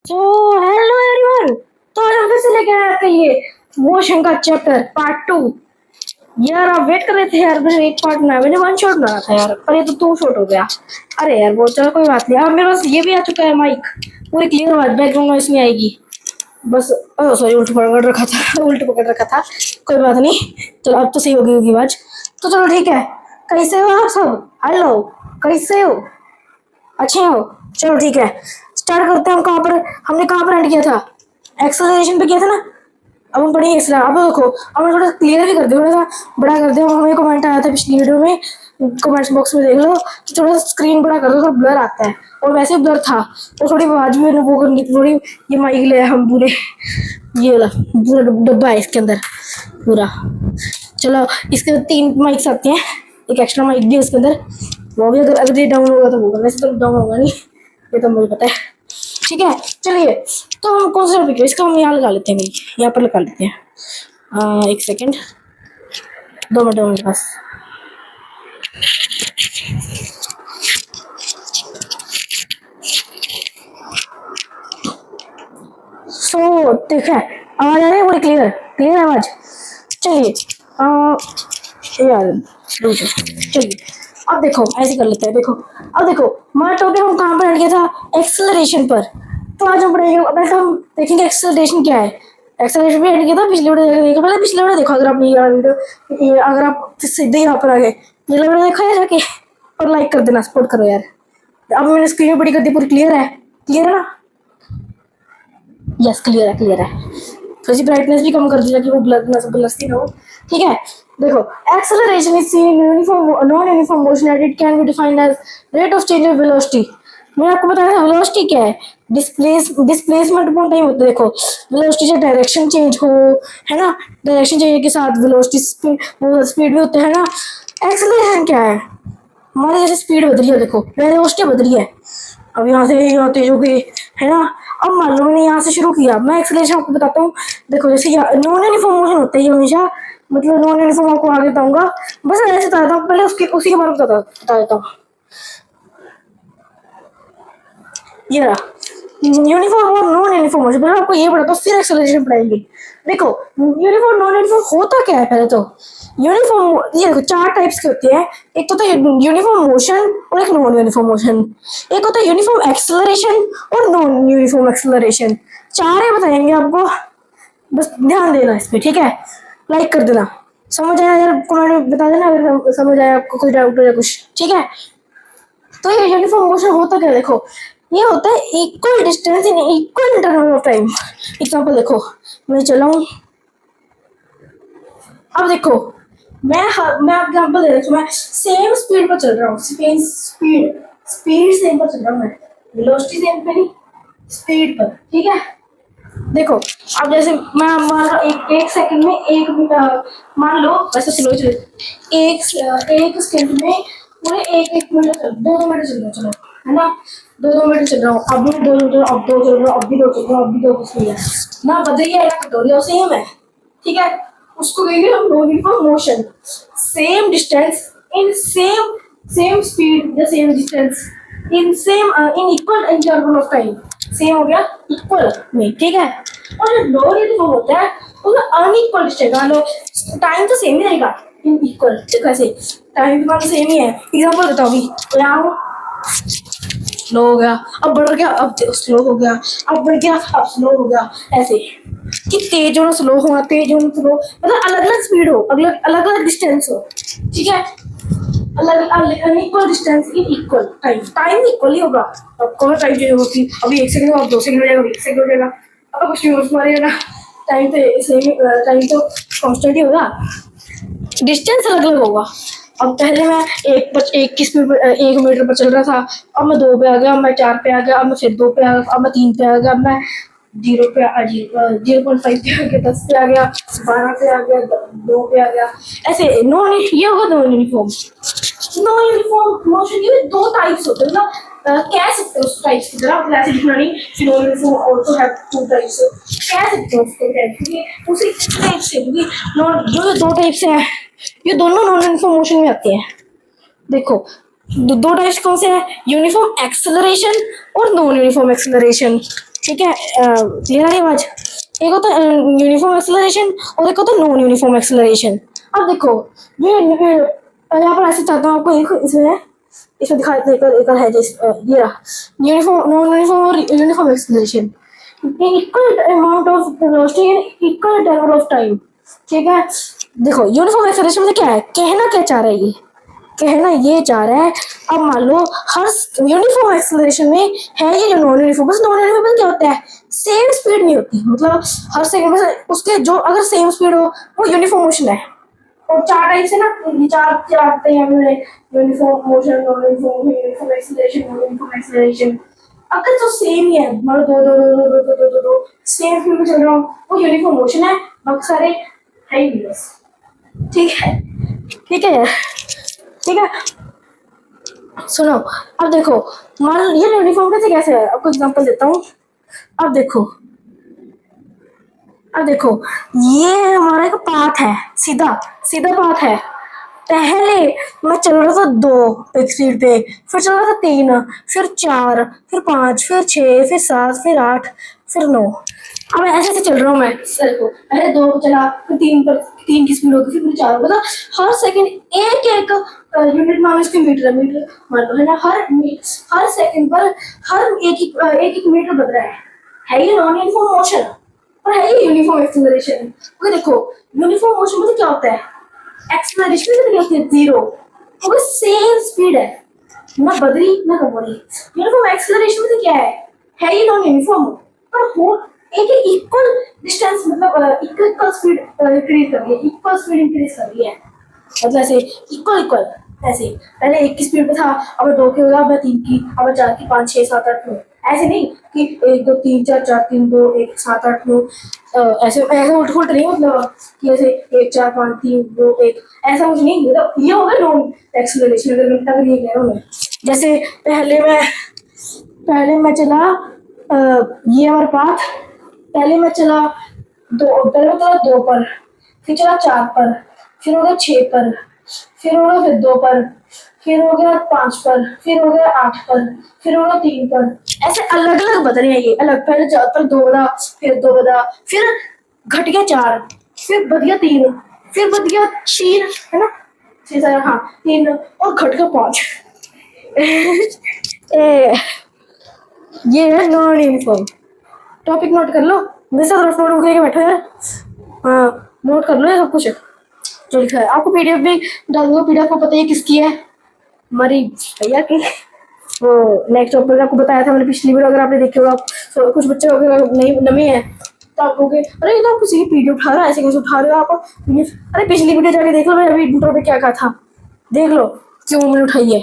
So hello everyone. तो आज हम फिर से लेके आए हैं ये मोशन का चैप्टर पार्ट 2। यार आप वेट कर रहे थे यार, मैंने एक पार्ट बनाया, मैंने वन शॉट बनाया था यार, पर ये तो 2 शॉट हो गया। अरे यार वो चलो कोई बात नहीं। अब मेरे पास ये भी आ चुका है माइक, पूरी क्लियर आवाज, बैकग्राउंड नॉइस नहीं आएगी। बस सॉरी, उल्टा पकड़ रखा था उल्टा पकड़ रखा था, कोई बात नहीं। चलो अब तो सही होगी आवाज। तो चलो ठीक है, कैसे हो आप सब? हेलो, कैसे हो? अच्छे हो? चलो ठीक है, स्टार्ट करते हैं। हम कहाँ पर, हमने कहाँ पर एंड किया था? एक्सेलरेशन पे किया था ना। अब हम पढ़ेंगे एक्सेलर। अब देखो, अब मैं थोड़ा क्लियर भी कर दे, थोड़ा सा बड़ा कर दे। हमें कमेंट आया था पिछली वीडियो में, कमेंट्स बॉक्स में देख लो कि थोड़ा स्क्रीन बड़ा कर दो, थोड़ा ब्लर आता है, और वैसे ब्लर था। और थोड़ी आवाज भी मैंने वो करनी थी थोड़ी। ये माइक ले हम पूरे, ये वाला पूरा डब्बा है इसके अंदर पूरा। चलो इसके 3 माइक्स आते हैं, एक एक्स्ट्रा माइक भी है इसके अंदर। वो भी अगर ये डाउन होगा तो होगा, वैसे तो डाउन होगा नहीं, ये तो मुझे पता है। ठीक है चलिए, तो हम कौन सा टॉपिक है इसका, हम यहाँ लगा लेते हैं, नहीं यहाँ पर लगा लेते हैं। एक सेकेंड, 2 मिनट मेरे पास। सो ठीक है, आवाज आ रही है पूरी क्लियर? क्लियर आवाज? चलिए यार रुक जाओ। चलिए अब देखो, ऐसे कर लेते हैं। देखो अब देखो, हमारा टॉपिक हम कहाँ पर एंड किया था? एक्सेलरेशन पर। तो आज हम पढ़ेंगे, अब हम देखेंगे एक्सेलरेशन क्या है। एक्सेलरेशन भी एंड किया था पिछले वीडियो, देखो पहले पिछले वीडियो देखो। अगर आप नहीं वीडियो, अगर आप सीधे यहाँ पर आ गए, पिछले वीडियो देखो यार जाके, और लाइक कर देना, सपोर्ट करो यार। अब मैंने स्क्रीन बड़ी कर दी, पूरी क्लियर है? क्लियर है ना? यस क्लियर है, क्लियर है। थोड़ी ब्राइटनेस भी कम कर दी ताकि वो ब्लरसी ना हो। ठीक है देखो, acceleration is uniform non uniform motion and it can be defined as rate of change of velocity. मैंने आपको बताया था वेलोसिटी क्या है। डिस्प्लेसमेंट बहुत टाइम होता है। देखो वेलोसिटी से डायरेक्शन चेंज हो, है ना, डायरेक्शन चेंज के साथ वेलोसिटी स्पीड भी होता है ना। एक्सेलरेशन क्या है? हमारी जैसे स्पीड बदल रही है, देखो वेलोसिटी बदल रही है। अब यहाँ से यहाँ तेज हो गई, है ना। अब मान लो मैंने यहाँ से शुरू किया, मैं एक्सेलरेशन आपको बताता हूँ। देखो जैसे नॉन यूनिफॉर्म मोशन होता है ये हमेशा, मतलब नॉन यूनिफॉर्म आपको आगे बताऊंगा, बस ऐसे बता देता हूँ पहले, उसके उसी के बारे में बता देता हूँ। ये रहा यूनिफॉर्म और नॉन यूनिफॉर्म मोशन, पहले आपको ये बताता हूँ फिर एक्सेलरेशन पढ़ाएंगे। देखो यूनिफॉर्म नॉन यूनिफॉर्म होता क्या है पहले तो। यूनिफॉर्म, ये देखो 4 टाइप्स के होते हैं। एक तो यूनिफॉर्म मोशन और एक नॉन यूनिफॉर्म मोशन। एक होता है यूनिफॉर्म एक्सेलरेशन और नॉन यूनिफॉर्म एक्सेलरेशन। 4 है बताएंगे आपको, बस ध्यान देना इस पे, ठीक है। लाइक कर देना, समझ आया यार, कमेंट में बता देना अगर समझ आया आपको, कोई डाउट हो या कुछ, ठीक है। तो ये यूनिफॉर्म मोशन होता क्या, देखो ये होता है equal distance in equal interval of time. Example देखो, मैं चलाऊं, अब देखो मैं आपको एग्जांपल दे रहा हूँ। मैं सेम स्पीड पर चल रहा हूँ, स्पीड सेम पर चल रहा हूँ मैं, वेलोसिटी सेम पे नहीं, स्पीड पर, ठीक है। देखो अब जैसे मैं मान लो एक सेकंड में मान लो वैसे स्लो चले, एक सेकंड में पूरे एक मिनट चल, 2 मिनट चल रहा, चलो है ना, 2 मिनट चल रहा हूँ। अब भी 2 मिनट, अब 2 चल रहा हूँ, अब भी 2 चल रहा हूँ, अब भी 2 चल रहा है ना, बदल गया ना, दो सेम है, ठीक है। उसको कहेंगे हम uniform motion. Same distance in same speed या same distance in in equal interval of time. Same हो गया इक्वल में, ठीक है। और जो नॉन यूनिफॉर्म होता है उसमें अनइक्वल डिस्टेंस, मान लो टाइम तो सेम ही रहेगा इन इक्वल, ठीक है। टाइम भी मान लो सेम ही है। एग्जांपल बताओ, अभी यहाँ स्लो हो गया, अब बढ़ गया, अब स्लो हो गया, अब बढ़ गया, अब स्लो हो गया, ऐसे कि तेज होना स्लो होना, तेज होना स्लो, मतलब अलग अलग स्पीड हो, अलग अलग डिस्टेंस हो, ठीक है। अलग unequal distance in equal time, time equal ही होगा। अब कौन टाइम चेंज होगी, अभी 1 सेकंड, अब 2 सेकंड हो जाएगा, 1 सेकंड हो जाएगा, अब कुछ नहीं मारेगा, टाइम तो सेम, टाइम तो कांस्टेंट ही होगा, डिस्टेंस अलग अलग होगा। अब पहले मैं एक की स्पीड पर 1 मीटर पर चल रहा था, अब मैं 2 पे आ गया, अब मैं 4 पे आ गया, अब मैं फिर 2 पे आ गया, अब मैं 3 पे आ गया, अब मैं 0.5 पे आ गया, 10 पे आ गया, 12 पे आ गया, 2 पे आ गया, ऐसे ये होगा non uniform. Non uniform motion के 2 टाइप्स होते हैं, मतलब कह सकते हो उस टाइप्स की तरह, ऐसे डिफरेंट नहीं, non uniform also have 2 types, कह सकते हो उसको टाइप, क्योंकि उसी टाइप से, क्योंकि जो 2 टाइप से है ये दोनों नॉन यूनिफॉर्म मोशन में आते हैं। देखो 2 टाइप्स कौन से हैं, यूनिफॉर्म एक्सेलरेशन और नॉन यूनिफॉर्म एक्सेलरेशन। ठीक है, क्लियर आ रही आवाज? एक होता है यूनिफॉर्म एक्सेलरेशन और एक होता है नॉन यूनिफॉर्म एक्सेलरेशन। अब देखो यहाँ पर ऐसे चाहता हूँ आपको, एक इसमें इसमें दिखा एक है जिस ये रहा यूनिफॉर्म नॉन यूनिफॉर्म और uniform acceleration. Equal amount of velocity and equal interval of time. ठीक है, देखो यूनिफॉर्म एक्सेलरेशन में क्या है, कहना क्या चाह रहा है ये, कहना ये चाह रहा है, अब मान लो हर यूनिफॉर्म एक्सेलरेशन में है ये जो नॉन यूनिफॉर्म, बस नॉन यूनिफॉर्म क्या होता है, सेम स्पीड नहीं होती, मतलब हर सेकंड में उसके जो अगर सेम स्पीड हो वो यूनिफॉर्म मोशन है। और चार टाइप से ना, ये चार चाहते हैं हमने, uniform motion, non uniform, uniform acceleration, non uniform acceleration. अगर तो सेम ही है, मतलब दो दो दो दो दो दो दो दो सेम स्पीड में चल रहा हूँ, वो यूनिफॉर्म मोशन है, बाकी सारे है ही नहीं बस। ठीक है, ठीक है यार, ठीक है। सुनो, अब देखो मान लो ये यूनिफॉर्म कैसे है, आपको एग्जांपल देता हूँ। अब देखो, अब देखो ये हमारा एक पाथ है, सीधा सीधा पाथ है। पहले मैं चल रहा था 2 एक स्पीड पे, फिर चल रहा था 3, फिर 4, फिर 5, फिर 6, फिर 7, फिर 8, फिर 9। अब ऐसे ऐसे चल रहा हूँ मैं, देखो पहले 2 पे चला, फिर 3 पर, 3 की स्पीड होगी, फिर 4 होगा, हर सेकंड एक एक यूनिट मान इसके मीटर मीटर मान लो है ना, हर सेकंड पर हर एक एक मीटर बदल रहा है ये नॉन यूनिफॉर्म मोशन और है ये यूनिफॉर्म एक्सेलरेशन। क्योंकि देखो यूनिफॉर्म मोशन में क्या होता है, एक्सेलरेशन में क्या होती है, जीरो, क्योंकि सेम स्पीड ना बदली ना कम हो रही। यूनिफॉर्म एक्सेलरेशन में क्या है ये नॉन यूनिफॉर्म, पर हो एक इक्वल डिस्टेंस, मतलब इक्वल स्पीड इंक्रीज कर रही है, इक्वल स्पीड इंक्रीज कर रही है, मतलब ऐसे इक्वल इक्वल ऐसे, पहले 1 की स्पीड पे था, अब 2 की होगा, अब 3 की, अब 4 की, 5 6 7 8 9, ऐसे नहीं कि 1 2 3 4 4 3 2 1 7 8 9, ऐसे ऐसे उल्ट पुलट नहीं, मतलब कि ऐसे 1 4 5 3 2 1 ऐसा कुछ नहीं, मतलब ये होगा नॉन एक्सेलरेशन। अगर ये कह रहा हूँ मैं, जैसे पहले मैं चला ये हमारा पाथ, पहले मैं चला 2 पर, फिर चला 4 पर, फिर हो गया 6 पर, फिर हो गया फिर 2 पर, फिर हो गया 5 पर, फिर हो गया 8 पर, फिर हो गया 3 पर, ऐसे अलग अलग बदल रहे हैं ये अलग, पहले 4 पर 2 बदा, फिर 2 बदा, फिर घट गया 4, फिर बच गया 3, फिर बच गया 4, है ना, 6 हाँ 3, और घट गया 5। ये है नॉन यूनिफॉर्म। टॉपिक नोट कर लो, मेरे साथ रफ नोट करके बैठो यार, हाँ नोट कर लो ये सब कुछ जो लिखा है। आपको पीडीएफ भी डाल दूंगा, पीडीएफ को पता है किसकी है, हमारी भैया की। वो नेक्स्ट टॉपिक आपको बताया था मैंने पिछली वीडियो, अगर आपने देखे होगा, तो कुछ बच्चे अगर नहीं नए हैं तो आप कहोगे अरे ये तो आप किसी की पीडीएफ उठा रहा है, ऐसे कैसे उठा रहे हो आप, अरे पिछली वीडियो जाके देख लो, मैं अभी इंट्रो पे क्या कहा था, देख लो क्यों मैंने उठाई है।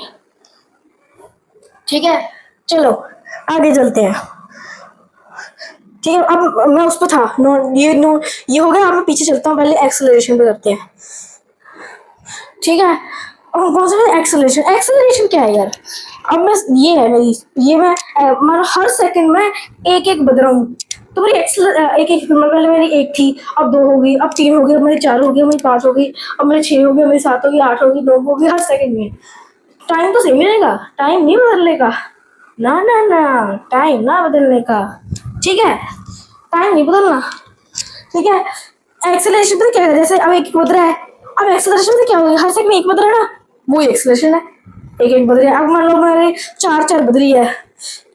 ठीक है, चलो आगे चलते हैं। ठीक है, अब मैं उस पर था ये हो गया, अब मैं पीछे चलता हूँ, पहले एक्सेलरेशन पे करते हैं। ठीक है, और कौन सा एक्सेलरेशन, एक्सेलरेशन क्या है यार, अब मैं ये है मेरी, ये मैं मतलब हर सेकंड में एक एक बदल रहा हूँ, तो मेरी एक एक पहले मेरी 1 थी, अब 2 हो गई, अब 3 हो गई, अब मेरी 4 हो गई, अब मेरी 5 हो गई, अब मेरी 6 हो गई, अब मेरी 7 हो गई, 8 हो गई, 9 हो गई, हर सेकंड में। टाइम तो सेम ही रहेगा, टाइम नहीं बदलने का, ना ना ना, टाइम ना बदलने का, ठीक है, टाइम नहीं बदलना। ठीक है, एक्सेलरेशन तो क्या है, जैसे अब एक बदल रहा है, अब एक्सेलरेशन से क्या होगा, हर सेकंड एक बदल रहा है ना, वो एक्सेलरेशन है, एक एक बदल रहा है। अब मान लो मैंने 4 4 बदली है,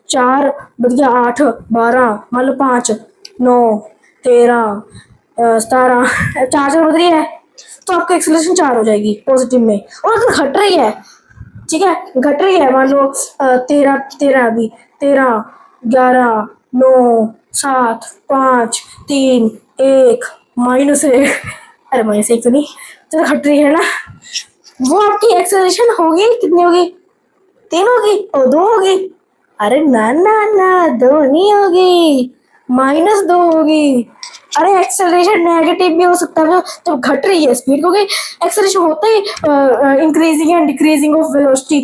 4 बदल गया 8 12, मान लो 5 9 13 17, 4 4 बदली है, तो आपको एक्सेलरेशन 4 हो जाएगी पॉजिटिव में। और अगर घट रही है, ठीक है घट रही है, मान लो 13 13 अभी 13 11 9 7 5 3 1 -1, अरे -1 तो नहीं, तो घट रही है ना, वो आपकी एक्सेलरेशन होगी कितनी होगी, 3 होगी और 2 होगी, अरे ना ना ना 2 नहीं होगी, -2 होगी। अरे एक्सेलरेशन नेगेटिव भी हो सकता है जब घट रही है स्पीड, क्योंकि एक्सेलरेशन होता ही increasing and decreasing of velocity,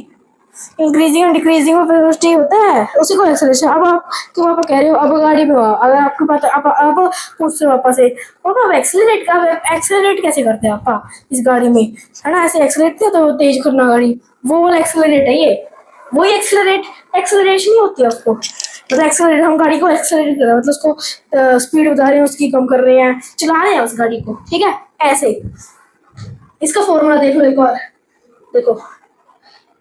increasing and decreasing of velocity होता है, उसी को एक्सेलरेशन। अब आप क्यों आप कह रहे हो, अब गाड़ी में हो, अगर आपके पास आप पूछ रहे हो पापा से, पापा एक्सेलरेट कैसे करते हैं पापा इस गाड़ी में, है ना, ऐसे एक्सेलरेट किया तो तेज करना गाड़ी, वो वाला एक्सेलरेट है ये, वही एक्सेलरेशन ही होती है उसको, मतलब एक्सेलरेट, हम गाड़ी को एक्सेलरेट कर रहे हैं, मतलब उसको स्पीड बता रहे हैं, उसकी कम कर रहे हैं, चला रहे हैं उस गाड़ी को, ठीक है। ऐसे इसका फॉर्मूला देख लो एक बार, देखो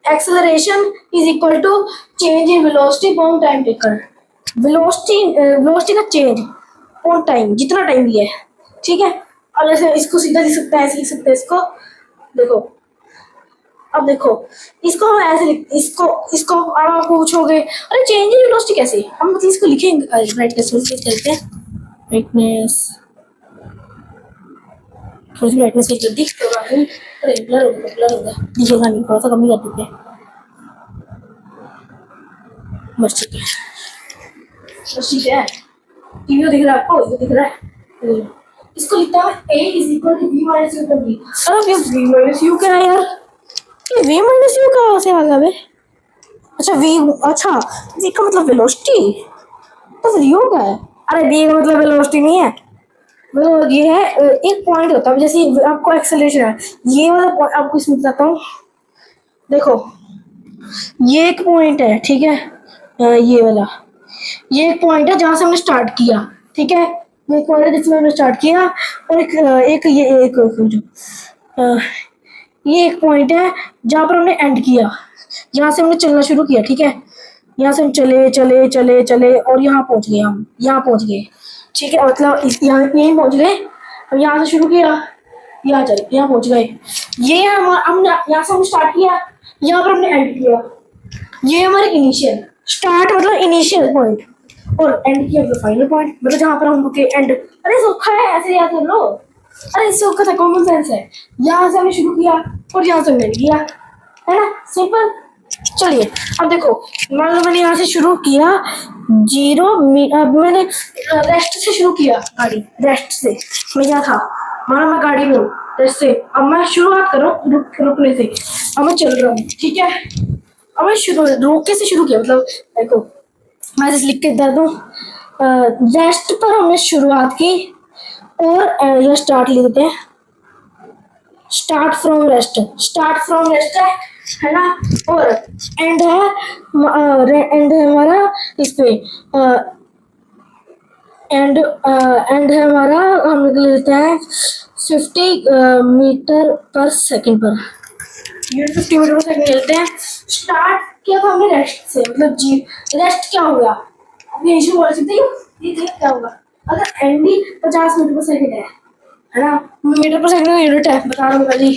acceleration is equal to change in velocity upon time taken. Velocity का चेंज अपॉन टाइम, जितना टाइम लिया है, ठीक है। अब जैसे इसको सीधा लिख सकते हैं, ऐसे लिख सकते हैं इसको, देखो अब देखो इसको हम ऐसे इसको अब आप पूछोगे अरे चेंज इन वेलोसिटी कैसे, हम मतलब इसको लिखेंगे, ब्राइटनेस करते हैं, ब्राइटनेस थोड़ी सी ब्राइटनेस कर दी तो अरे ब्लर हो गया, दिखेगा नहीं, थोड़ा सा कम ही कर देते हैं, बस ठीक है, बस ठीक है। टीवी दिख रहा है आपको, ये दिख रहा है, इसको लिखता है a is equal to v minus u का v। अब ये v माइनस यू क्या है यार, ये v माइनस यू कहाँ से आ गया बे? अच्छा v, अच्छा v का मतलब वेलोसिटी, तो फिर यू क्या है? अरे v का मतलब वेलोसिटी नहीं है, वो ये है एक पॉइंट होता है, जैसे आपको एक्सेलरेशन है, ये वाला पॉइंट आपको इसमें बताता हूँ, देखो ये एक पॉइंट है, ठीक है, ये वाला, ये एक पॉइंट है जहाँ से हमने स्टार्ट किया, ठीक है, ये एक पॉइंट है जिसमें हमने स्टार्ट किया, और ये एक पॉइंट है जहाँ पर हमने एंड किया, यहाँ से हमने चलना शुरू किया, ठीक है, यहाँ से हम चले चले चले चले और यहाँ पहुँच गए, हम यहाँ पहुँच गए, ठीक है, मतलब यहाँ यहीं पहुँच गए, हम यहाँ से शुरू किया, यहाँ चले यहाँ पहुँच गए, ये हमने यहाँ से हमने स्टार्ट किया, यहाँ पर हमने एंड किया, ये हमारे इनिशियल स्टार्ट मतलब इनिशियल पॉइंट, और एंड किया मतलब फाइनल पॉइंट, मतलब जहाँ पर हम रुके एंड। अरे सौखा है, ऐसे याद कर लो, अरे सौखा था, कॉमन सेंस है, यहाँ से हमने शुरू किया और यहाँ से हमने एंड किया, है ना, सिंपल। चलिए अब देखो, मैंने यहाँ से शुरू किया 0, अब मैंने रेस्ट से शुरू किया, गाड़ी रेस्ट से, मैं क्या था, माना मैं गाड़ी में हूँ रेस्ट से, अब मैं शुरुआत कर रहा हूँ रुकने से, अब मैं चल रहा हूँ, ठीक है, अब मैं रोके से शुरू किया, मतलब देखो मैं जैसे लिख के बता दूँ, रेस्ट पर हमने शुरुआत की, और ये स्टार्ट लिख देते हैं, स्टार्ट फ्रॉम रेस्ट है ना, और एंड है हमारा इस पे, एंड है हमारा, हम लिख लेते हैं 50 मीटर पर सेकंड पर, ये 50 मीटर पर सेकंड लेते हैं। स्टार्ट किया था हमने रेस्ट से, मतलब जी रेस्ट क्या होगा, अपने इशू बोल सकते हो, ये क्या होगा, अगर एंड भी 50 मीटर पर सेकंड है ना, मीटर पर सेकंड यूनिट है, बता रहा हूँ पहले,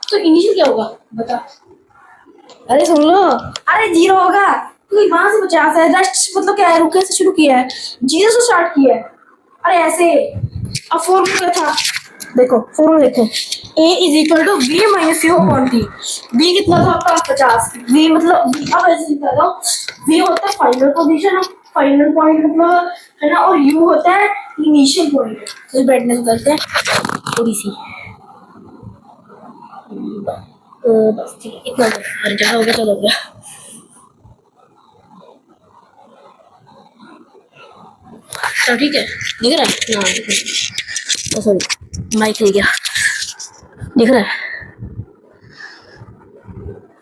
तो इनिशियल क्या होगा बता, अरे सुन लो, अरे 0 होगा, क्योंकि वहां से 50 है, रेस्ट मतलब क्या है, रुके से शुरू किया है, 0 से स्टार्ट किया है, अरे ऐसे। अब फॉर्मूला क्या था, देखो फॉर्मूला देखो, a is equal to v minus u upon t, v कितना था आपका 50, v मतलब अब ऐसे लिखा था, v होता है फाइनल पोजीशन, फाइनल पॉइंट मतलब, है ना, और u होता है इनिशियल पॉइंट। तो ब्राइटनेस करते हैं थोड़ी सी, बस ठीक है, इतना हो गया, चलो हो गया, तो ठीक है, दिख रहा है ना, सॉरी माइक ले गया, दिख रहा है,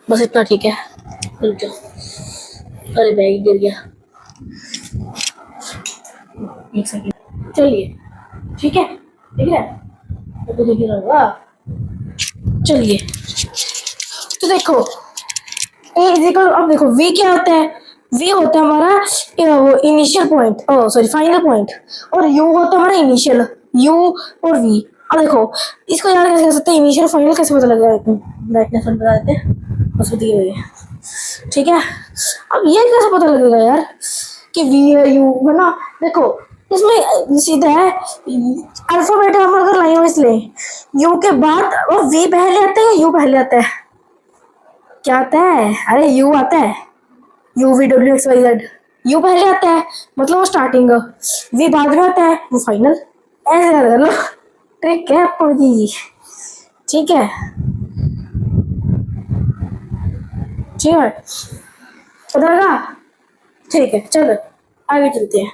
बस इतना ठीक है, अरे बैग गिर गया, एक सेकंड, चलिए ठीक है, दिख रहा है, तो दिख रहा होगा, चलिए तो देखो ए इज इक्वल, अब देखो v क्या होता है, v होता है हमारा इनिशियल पॉइंट, ओ सॉरी फाइनल पॉइंट, और u होता है हमारा इनिशियल, u और v। अब देखो इसको याद कैसे कर सकते हैं, इनिशियल फाइनल कैसे पता लगेगा, ब्राइटनेस बता देते हैं, बस दिए हुए, ठीक है। अब ये कैसे पता लगेगा यार कि v है u है ना, देखो इसमें सीधा है, अल्फाबेट हम अगर लाइन वाइज ले, u के बाद और v पहले आता है या u पहले आता है, क्या आता है, अरे u आता है, u v w x y z, u पहले आता है मतलब वो स्टार्टिंग, v बाद में आता है वो फाइनल, ऐसे कर लो, ट्रिक है आपकी, ठीक है, ठीक है, पता लगा, ठीक है, चलो आगे चलते हैं।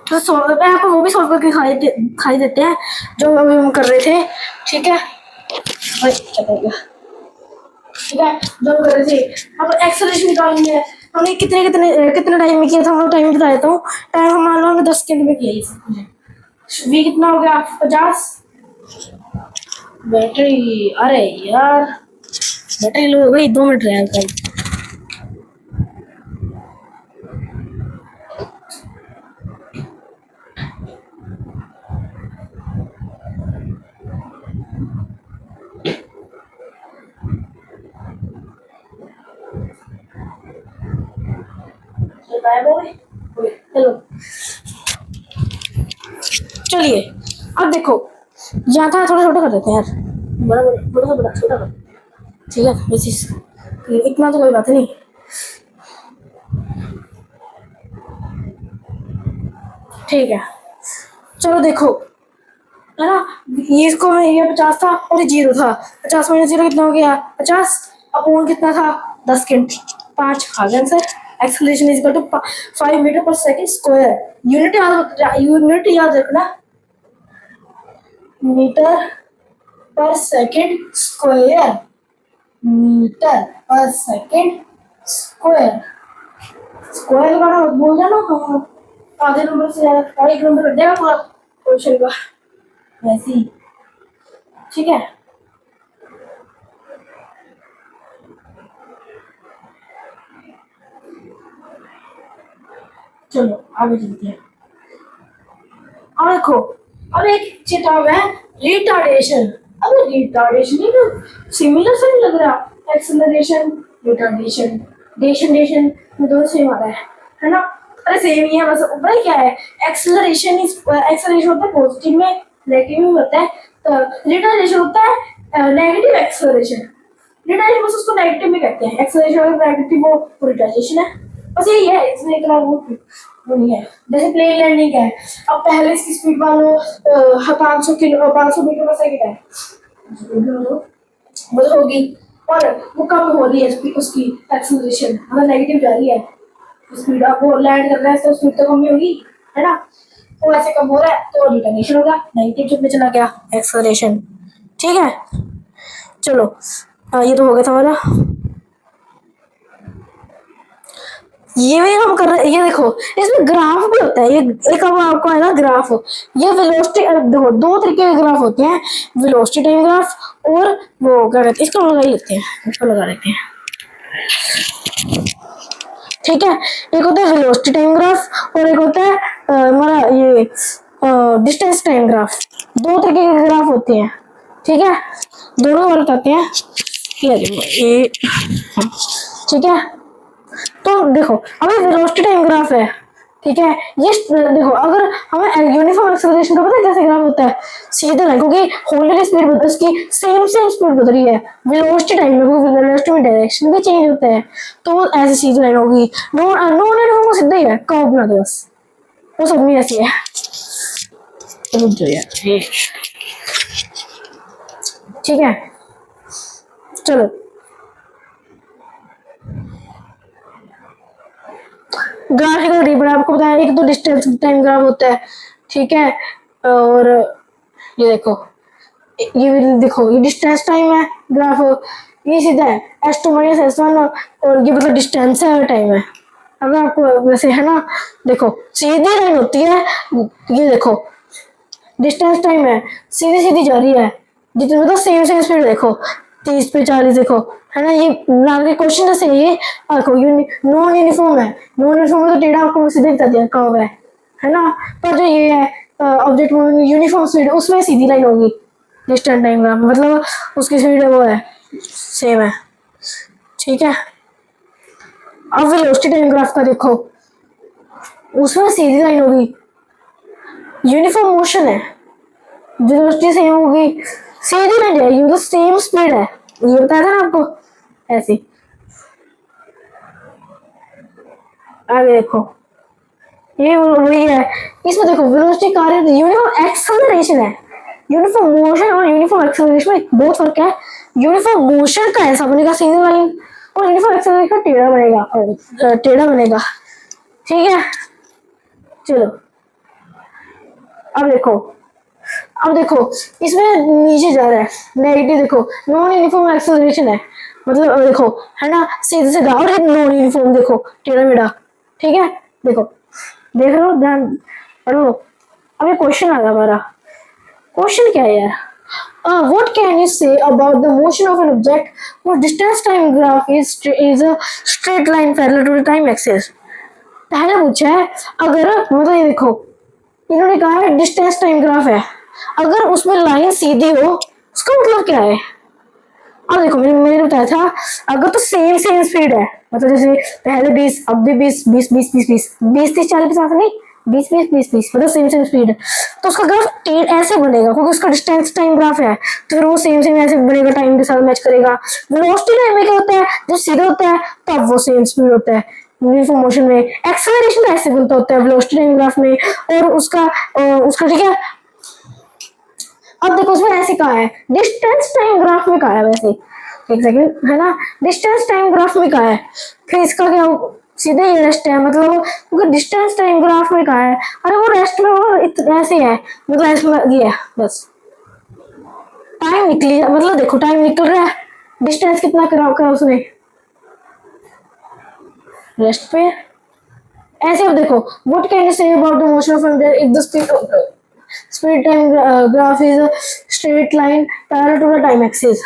तो सॉल्व मैं आपको वो भी सॉल्व करके खाई देते हैं जो अभी हम कर रहे थे, ठीक है भाई, चलो ठीक है, जो कर रहे थे। अब एक्सेलरेशन निकालनी है। हमने कितने कितने कितना टाइम में किया था, हम टाइम बता देता हूँ। टाइम हम मान लो हमने 10 सेकंड में किया ये सब कुछ। वी कितना हो गया, 50। बैटरी, अरे यार बैटरी लो हो गई, 2 मिनट रह गए। चलो चलिए, अब देखो यहाँ था, थोड़ा छोटा कर देते हैं यार, बड़ा बड़ा बड़ा बड़ा छोटा कर, ठीक है बस इतना तो कोई बात नहीं। ठीक है, चलो देखो, है ना, ये इसको में ये 50 था और ये 0 था। 50 माइनस 0 कितना हो गया, 50। अपोन कितना था, 10 के 5 आ गया answer. Acceleration is equal to 5 metre per second square. Unit याद रखना, metre per second square, metre per second square. Square लगाना मत भूल जाना, हम आधे नंबर से ज्यादा और 1 नंबर कट जाएगा पूरा क्वेश्चन का, वैसे ही। ठीक है, चलो आगे चलते हैं। अब देखो, अब एक चिटाव है रिटार्डेशन। अब रिटार्डेशन ही तो सिमिलर से नहीं लग रहा, एक्सेलरेशन रिटार्डेशन, डेशन डेशन में दोनों सेम आ रहा है ना। अरे सेम ही है, बस ऊपर क्या है, एक्सेलरेशन एक्सेलरेशन होता है पॉजिटिव में, नेगेटिव में होता है। तो रिटार्डेशन होता है नेगेटिव एक्सेलरेशन। रिटार्डेशन बस उसको नेगेटिव में कहते हैं, एक्सेलरेशन और नेगेटिव वो रिटार्डेशन है, बस यही है, इसमें इतना वो नहीं है। जैसे प्लेन लैंडिंग है, अब पहले इसकी स्पीड मान लो 500 मीटर पर सेकंड है, वो तो होगी, और वो कम हो रही है उसकी एक्सेलरेशन, अगर नेगेटिव जा रही है स्पीड, अब वो लैंड कर रहा है तो स्पीड तो कम ही होगी, है ना। तो ऐसे कम हो रहा है तो रिटर्नेशन होगा, नेगेटिव जब में चला गया एक्सेलरेशन। ठीक है, चलो ये तो हो गया था हमारा। ये भी हम कर रहे हैं, ये देखो इसमें ग्राफ भी होता है, ये एक अब आपको है ना ग्राफ, ये वेलोसिटी, देखो 2 तरीके के ग्राफ होते हैं, वेलोसिटी टाइम ग्राफ और वो क्या कहते हैं, इसको लगा ही लेते हैं, इसको लगा लेते हैं। ठीक है, एक होता है वेलोसिटी टाइम ग्राफ और एक होता है हमारा ये डिस्टेंस टाइम ग्राफ। 2 तरीके के ग्राफ होते हैं, ठीक है, दोनों और बताते हैं। ये ठीक है, तो देखो अभी वेलोसिटी टाइम ग्राफ है, ठीक है, ये देखो अगर हमें यूनिफॉर्म एक्सेलरेशन का पता है कैसे ग्राफ होता है, सीधा लाइन, क्योंकि होल्डिंग स्पीड बदल उसकी सेम स्पीड बदल रही है, वेलोसिटी टाइम में वेलोसिटी में डायरेक्शन भी चेंज होता है, तो ऐसे सीधी लाइन होगी। नॉन यूनिफॉर्म सीधा ही है, कर्व बना दो बस, वो सब में ऐसी है। रुक जाओ यार, ठीक है, चलो ग्राफिकल रिबन आपको बताया, एक तो डिस्टेंस टाइम ग्राफ होता है, ठीक है, और ये देखो, ये देखो ये डिस्टेंस टाइम है ग्राफ, ये सीधा है S2 माइनस S1, और ये मतलब डिस्टेंस है और टाइम है। अगर आपको वैसे है ना, देखो सीधी लाइन होती है, ये देखो डिस्टेंस टाइम है, सीधी सीधी जा रही है, जितने मतलब सेम सेम स्पीड, देखो 30 पे 40, देखो है ना, ये आगे क्वेश्चन से ये देखो नॉन यूनिफॉर्म है, नॉन यूनिफॉर्म में तो टेढ़ा आपको सीधे बता दिया कर्व है ना, पर जो ये है ऑब्जेक्ट यूनिफॉर्म स्पीड, उसमें सीधी लाइन होगी, डिस्टेंस टाइम ग्राफ मतलब उसकी स्पीड वो है सेम है। ठीक है, अब वेलोसिटी टाइम ग्राफ का देखो, उसमें सीधी लाइन होगी, यूनिफॉर्म मोशन है, वेलोसिटी सेम होगी, सीधी लाइन जाएगी, मतलब सेम स्पीड है, ये बताया था ना आपको, ऐसे। आगे देखो, ये वही है, इसमें देखो वेलोसिटी कार्य यूनिफॉर्म एक्सेलरेशन है, यूनिफॉर्म मोशन और यूनिफॉर्म एक्सेलरेशन में बहुत फर्क है। यूनिफॉर्म मोशन का ऐसा बनेगा सीधी लाइन, और यूनिफॉर्म एक्सेलरेशन का टेढ़ा बनेगा, टेढ़ा बनेगा। ठीक है, चलो अब देखो, अब देखो इसमें नीचे जा रहा है नेगेटिव, देखो नॉन यूनिफॉर्म एक्सेलरेशन है, मतलब अब देखो है ना सीधे सीधा, और नॉन यूनिफॉर्म देखो टेढ़ा मेढ़ा, ठीक है। देखो देख रहे हो, ध्यान पढ़ो। अब ये क्वेश्चन आ गया हमारा, क्वेश्चन क्या है यार, what can you say about the motion of an object whose distance time graph is a straight line parallel to the time axis। पहले पूछा है अगर मतलब ये देखो इन्होंने कहा है डिस्टेंस टाइम ग्राफ है, अगर उसमें लाइन सीधी हो उसका मतलब क्या है। अब देखो मैंने बताया था अगर तो सेम सेम स्पीड है, मतलब जैसे पहले 20 अब भी 20 20 20 20 20 20 30 40 50 नहीं 20 20 20 20 मतलब सेम सेम स्पीड है, तो उसका ग्राफ ऐसे बनेगा क्योंकि उसका डिस्टेंस टाइम ग्राफ है, तो फिर वो सेम सेम ऐसे बनेगा, टाइम के साथ मैच करेगा। वेलोसिटी टाइम में क्या होता है, जब सीधा होता है तब वो सेम स्पीड होता है यूनिफॉर्म मोशन में। एक्सेलरेशन ऐसे बनता होता है वेलोसिटी टाइम ग्राफ में, और उसका ठीक है। अब देखो उसमें ऐसे कहा है डिस्टेंस टाइम ग्राफ में कहा है, वैसे एक सेकंड है ना, डिस्टेंस टाइम ग्राफ में कहा है, फिर इसका क्या सीधे ही रेस्ट है, मतलब अगर डिस्टेंस टाइम ग्राफ में कहा है, अरे वो रेस्ट में वो ऐसे है, मतलब ऐसे ये है बस टाइम निकली, मतलब देखो टाइम निकल रहा है, डिस्टेंस कितना करा उसने रेस्ट पे ऐसे। अब देखो what can you say about the motion of an if the speed time graph is a straight line parallel to the time axis.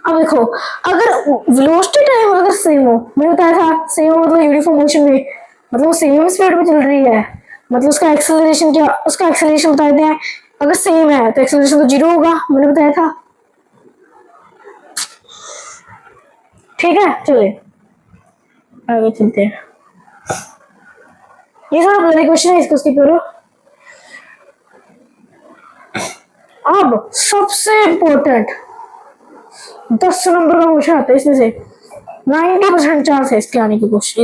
अब देखो अगर वेलोसिटी टाइम अगर सेम हो, मैंने बताया था सेम मतलब यूनिफॉर्म मोशन में, मतलब सेम स्पीड में चल रही है, मतलब उसका एक्सेलरेशन क्या, उसका एक्सेलरेशन बता देते हैं, अगर सेम है तो एक्सेलरेशन तो जीरो होगा, मैंने बताया था, ठीक है। चलिए आगे चलते हैं, ये सारा पहले क्वेश्चन है, इसको स्किप करो। अब सबसे इम्पोर्टेंट 10 नंबर का क्वेश्चन आता है, इसमें से 90% चांस है इसके आने की, क्वेश्चन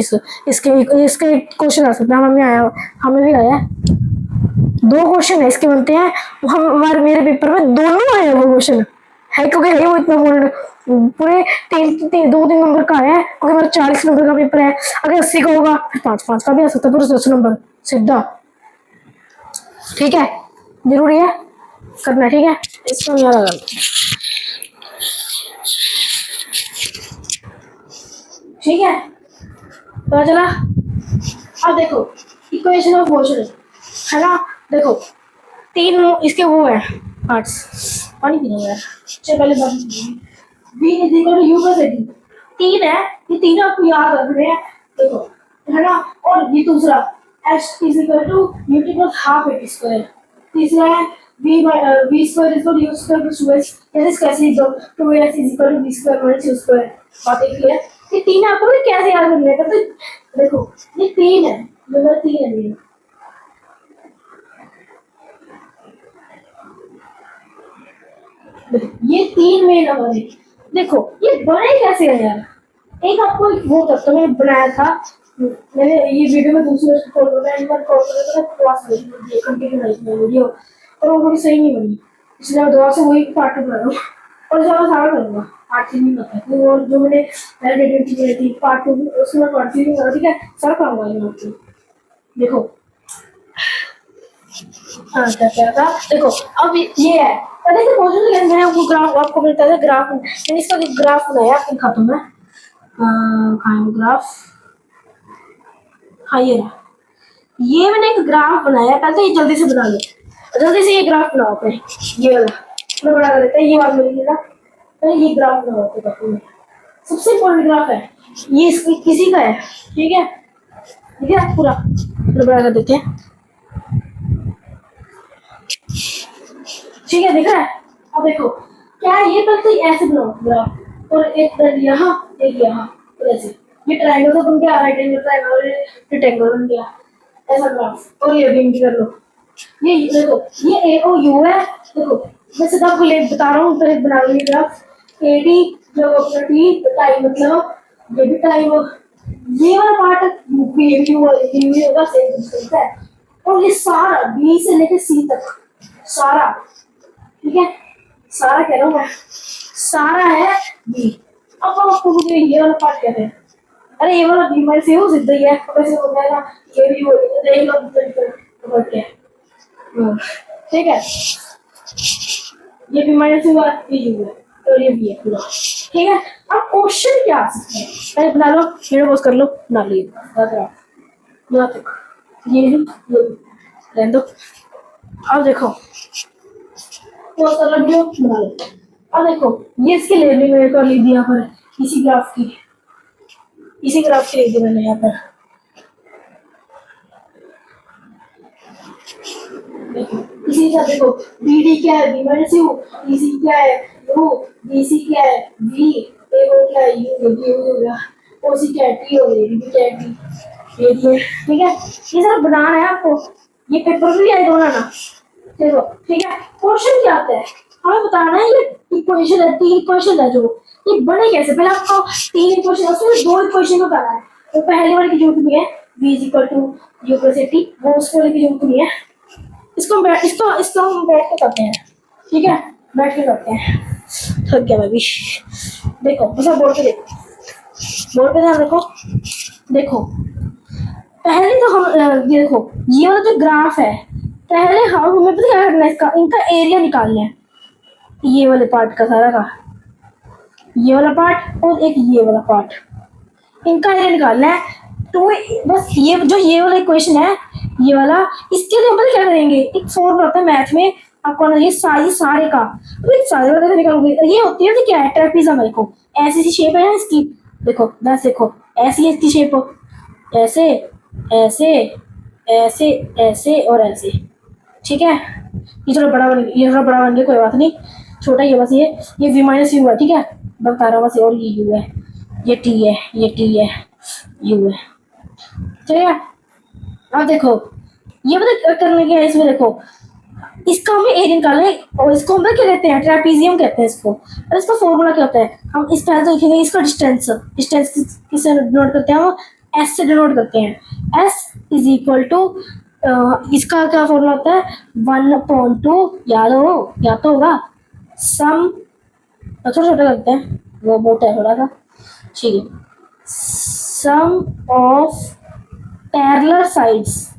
इसके क्वेश्चन आ सकते हैं, हमें आया, हमें भी आया, 2 क्वेश्चन है इसके बनते हैं, हमारे मेरे पेपर में दोनों आए वो क्वेश्चन है, क्योंकि है वो इतना पूरे 2-3 नंबर का है, क्योंकि हमारा 40 नंबर का पेपर है, अगर 80 का होगा फिर 5-5 का भी आ सकता है, पूरे 10 नंबर सीधा, ठीक है। जरूरी है करना, ठीक है, इसको याद रखना, ठीक है। तो चला अब देखो इक्वेशन ऑफ मोशन है ना, देखो 3 इसके वो है पार्ट्स, पानी पीना यार, चल पहले v is equal to u plus at, 3 है, ये तीनों आपको याद रखने हैं, देखो है ना, और ये दूसरा h is equal to ut plus half at square, तीसरा है v square is equal to u square plus 2h, जैसे कैसे लिख दो 2h is equal to v square minus u square, बात क्लियर। ये 3 आपको कैसे याद करने का, तो देखो ये 3 है, नंबर 3 है ये, ये 3 में नंबर है, देखो ये बने कैसे है यार, एक आपको वो करता मैंने बनाया था, मैंने ये वीडियो में दूसरे को कॉल करता एक बार कॉल करता था क्लास में कंटिन्यू नहीं वीडियो, और वो थोड़ी सही नहीं बनी, इसलिए मैं दोबारा से वही पार्ट टू बना रहा हूँ, और ज्यादा सारा करूंगा पार्ट 3 नहीं करता, तो और जो मैंने पहले डेट की थी पार्ट 2 उसमें पार्ट 3 करा, ठीक है, सर करूंगा ये आपको, देखो हाँ क्या था, देखो अब ये है, पहले तो मौजूद है, मैंने वो ग्राफ आपको मिलता था ग्राफ, मैंने इसका ग्राफ बनाया आपको दिखाता हूँ मैं, कहाँ ग्राफ, हाँ ये मैंने एक ग्राफ बनाया, पहले तो ये जल्दी से बना लो, जल्दी से ये ग्राफ बनाओ अपने, ये वाला मैं बना कर देता है, ये बात मिलेगी ना, पहले ये ग्राफ बनाओ आपको, सबसे इम्पोर्टेंट ग्राफ है ये, किसी का है, ठीक है, ठीक है पूरा बना कर देते हैं, ठीक है, दिख रहा है। अब देखो क्या है, ये पहले तो ऐसे बनाओ ग्राफ, और एक यहाँ एक यहाँ, तो ऐसे ये ट्रायंगल तो बन गया, राइट एंगल ट्रायंगल रेक्टेंगल बन गया, ऐसा ग्राफ, और ये भी कर लो, ये देखो ये ए ओ यू है, देखो मैं सीधा आपको ले बता रहा हूँ, तो बना लो ये ग्राफ, ए डी जो अपना टी टाइम, मतलब ये भी टाइम, ये वाला पार्ट ये भी होगा सेम डिस्टेंस है, और ये सारा बी से लेकर सी तक सारा, ठीक है, सारा कह रहा हूँ मैं, सारा है बी। अब आपको मुझे ये वाला पार्ट कहते हैं, अरे ये वाला बी में से हो सीधा ही है, वैसे हो जाएगा, ये भी हो जाएगा, देख लो तो क्या, ठीक है। ये भी माइनस हुआ, ये यू है और ये भी है पूरा। ठीक है, अब क्वेश्चन क्या आ सकते हैं, पहले बना लो, वीडियो पॉज कर लो, बना लो, ये रहने दो। अब देखो पॉज कर लो, वीडियो बना लो। अब देखो ये इसकी लेबलिंग मैंने कर ली थी यहाँ पर, इसी ग्राफ की लिख दी मैंने यहाँ पर। इसी तरह देखो बी डी क्या है, बी माइनस यू, ई सी क्या है, यू, बी सी क्या है, वी, ए ओ क्या है, यू, बी हो गया, ओ सी क्या है, टी हो गई, बी क्या है, टी, ये ठीक है। ये सब बनाना है आपको, ये पेपर भी आएगा बनाना, देखो ठीक है। क्वेश्चन क्या आता है, हमें बताना है, ये इक्वेशन है, 3 इक्वेशन है, जो ये बने कैसे, पहले आपको 3 इक्वेशन, उसमें 2 इक्वेशन को बताना है। तो पहले वाले की जरूरत नहीं है, v is equal to u plus a t, वो उसके वाले की जरूरत नहीं है। इसको हम बैठ के करते हैं, ठीक है, बैठ के करते हैं। थक गया मैं भी। देखो बस बोर्ड पे देखो, बोर्ड पे ध्यान रखो। देखो पहले तो हम ये देखो, ये वाला जो ग्राफ है, पहले हमें पता क्या करना है, इसका इनका एरिया निकालना है, ये वाले पार्ट का सारा का, ये वाला पार्ट और एक ये वाला पार्ट, इनका एरिया निकालना है। तो बस ये वाला इक्वेशन है, ये वाला, इसके लिए हम क्या करेंगे, एक फॉर्मूला होता है मैथ में, आपको ये सारे का, सारे वाला निकालोगे, ये होती है क्या है, ट्रेपेजियम। देखो ऐसी सी शेप है ना इसकी, देखो बस देखो ऐसी है इसकी शेप, ऐसे ऐसे ऐसे ऐसे और ऐसे, ठीक है। ये थोड़ा बड़ा बन गया, कोई बात नहीं, छोटा ही है बस। ये v माइनस यू है, ठीक है, बता रहा हूँ बस। और ये यू है, ये टी है, ये टी है, यू है, ठीक है। अब देखो ये पता करने के इसमें, देखो इसका हमें एरिया निकालना है, और इसको हम क्या कहते हैं, ट्रेपेजियम कहते हैं इसको। और इसका फॉर्मूला क्या होता है, हम इस पहले तो लिखेंगे इसका डिस्टेंस किससे डिनोट करते हैं, हम एस से डिनोट करते हैं। एस इज इक्वल टू, इसका क्या फॉर्मूला होता है, 1/2, याद तो होगा, सम, छोटा छोटा करते हैं, वो मोटा है थोड़ा सा, ठीक है, सम ऑफ पैरेलल साइड्स,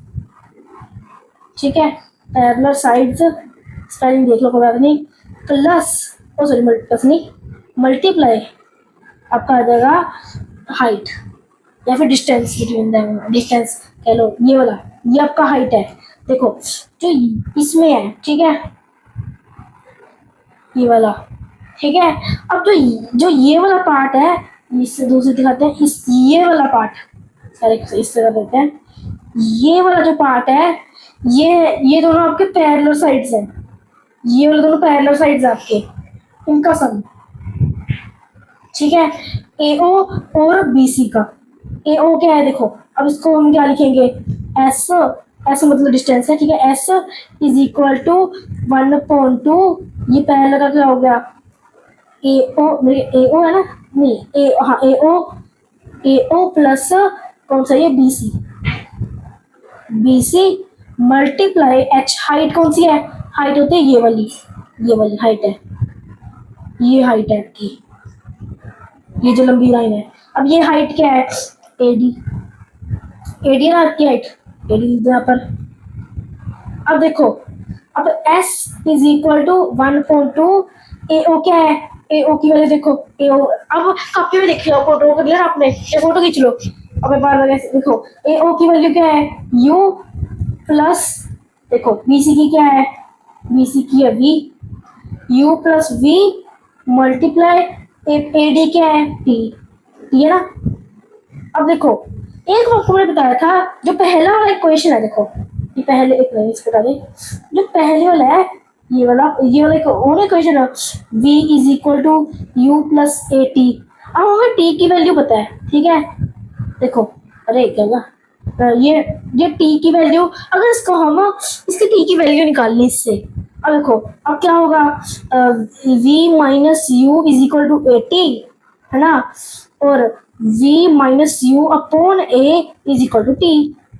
ठीक है, पैरेलल साइड्स, स्पेलिंग देख लो कोई बात नहीं, प्लस मल्टीप्लाई आपका आ जाएगा हाइट, या फिर डिस्टेंस बिटवीन द, डिस्टेंस कह लो, ये वाला, ये आपका हाइट है। देखो जो इसमें है, ठीक है, ये वाला, ठीक है। अब जो ये वाला पार्ट है, इससे दूसरे दिखाते हैं, ये वाला पार्ट, सारे इस तरह देते हैं, ये वाला जो पार्ट है, ये दोनों आपके पैरेलल साइड्स हैं, ये वाले दोनों पैरेलल साइड्स आपके, इनका सम, ठीक है, AO और BC का। AO क्या है, देखो अब इसको हम क्या लिखेंगे, S मतलब डिस्टेंस है, ठीक है, S इज इक्वल टू 1/2, ये पैरेलल का क्या हो गया, AO है ना, नहीं हाँ AO प्लस कौन सा, ये BC मल्टीप्लाई H, हाइट कौन सी है, हाइट होती है ये वाली हाइट है, ये हाइट है आपकी, ये जो लंबी लाइन है। अब ये हाइट क्या है, AD ना आपकी हाइट, AD यहाँ पर। अब देखो, अब S is equal to 1/2, AO क्या है, AO की वैल्यू देखो, AO अब कॉपी में देख लो, फोटो कर लिया आपने, ये फोटो खींच लो, अब बार बार देखो, AO की वैल्यू क्या है, U प्लस, देखो BC की क्या है, BC की है V, U plus V multiply AD क्या है, T है ना। अब देखो एक आपको मैंने बताया था, जो पहला वाला इक्वेशन है, देखो ये पहले एक इसको बता दें, जो पहले वाला है, ये वाला एक और इक्वेशन है, V is equal to U plus AT। अब हमें T की वैल्यू पता है, ठीक है, देखो अरे क्या ये T की वैल्यू, अगर इसको हम इसकी T की वैल्यू निकालनी इससे, अब देखो अब क्या होगा, V minus u is equal to 80 है ना, और V minus u upon A is equal to T,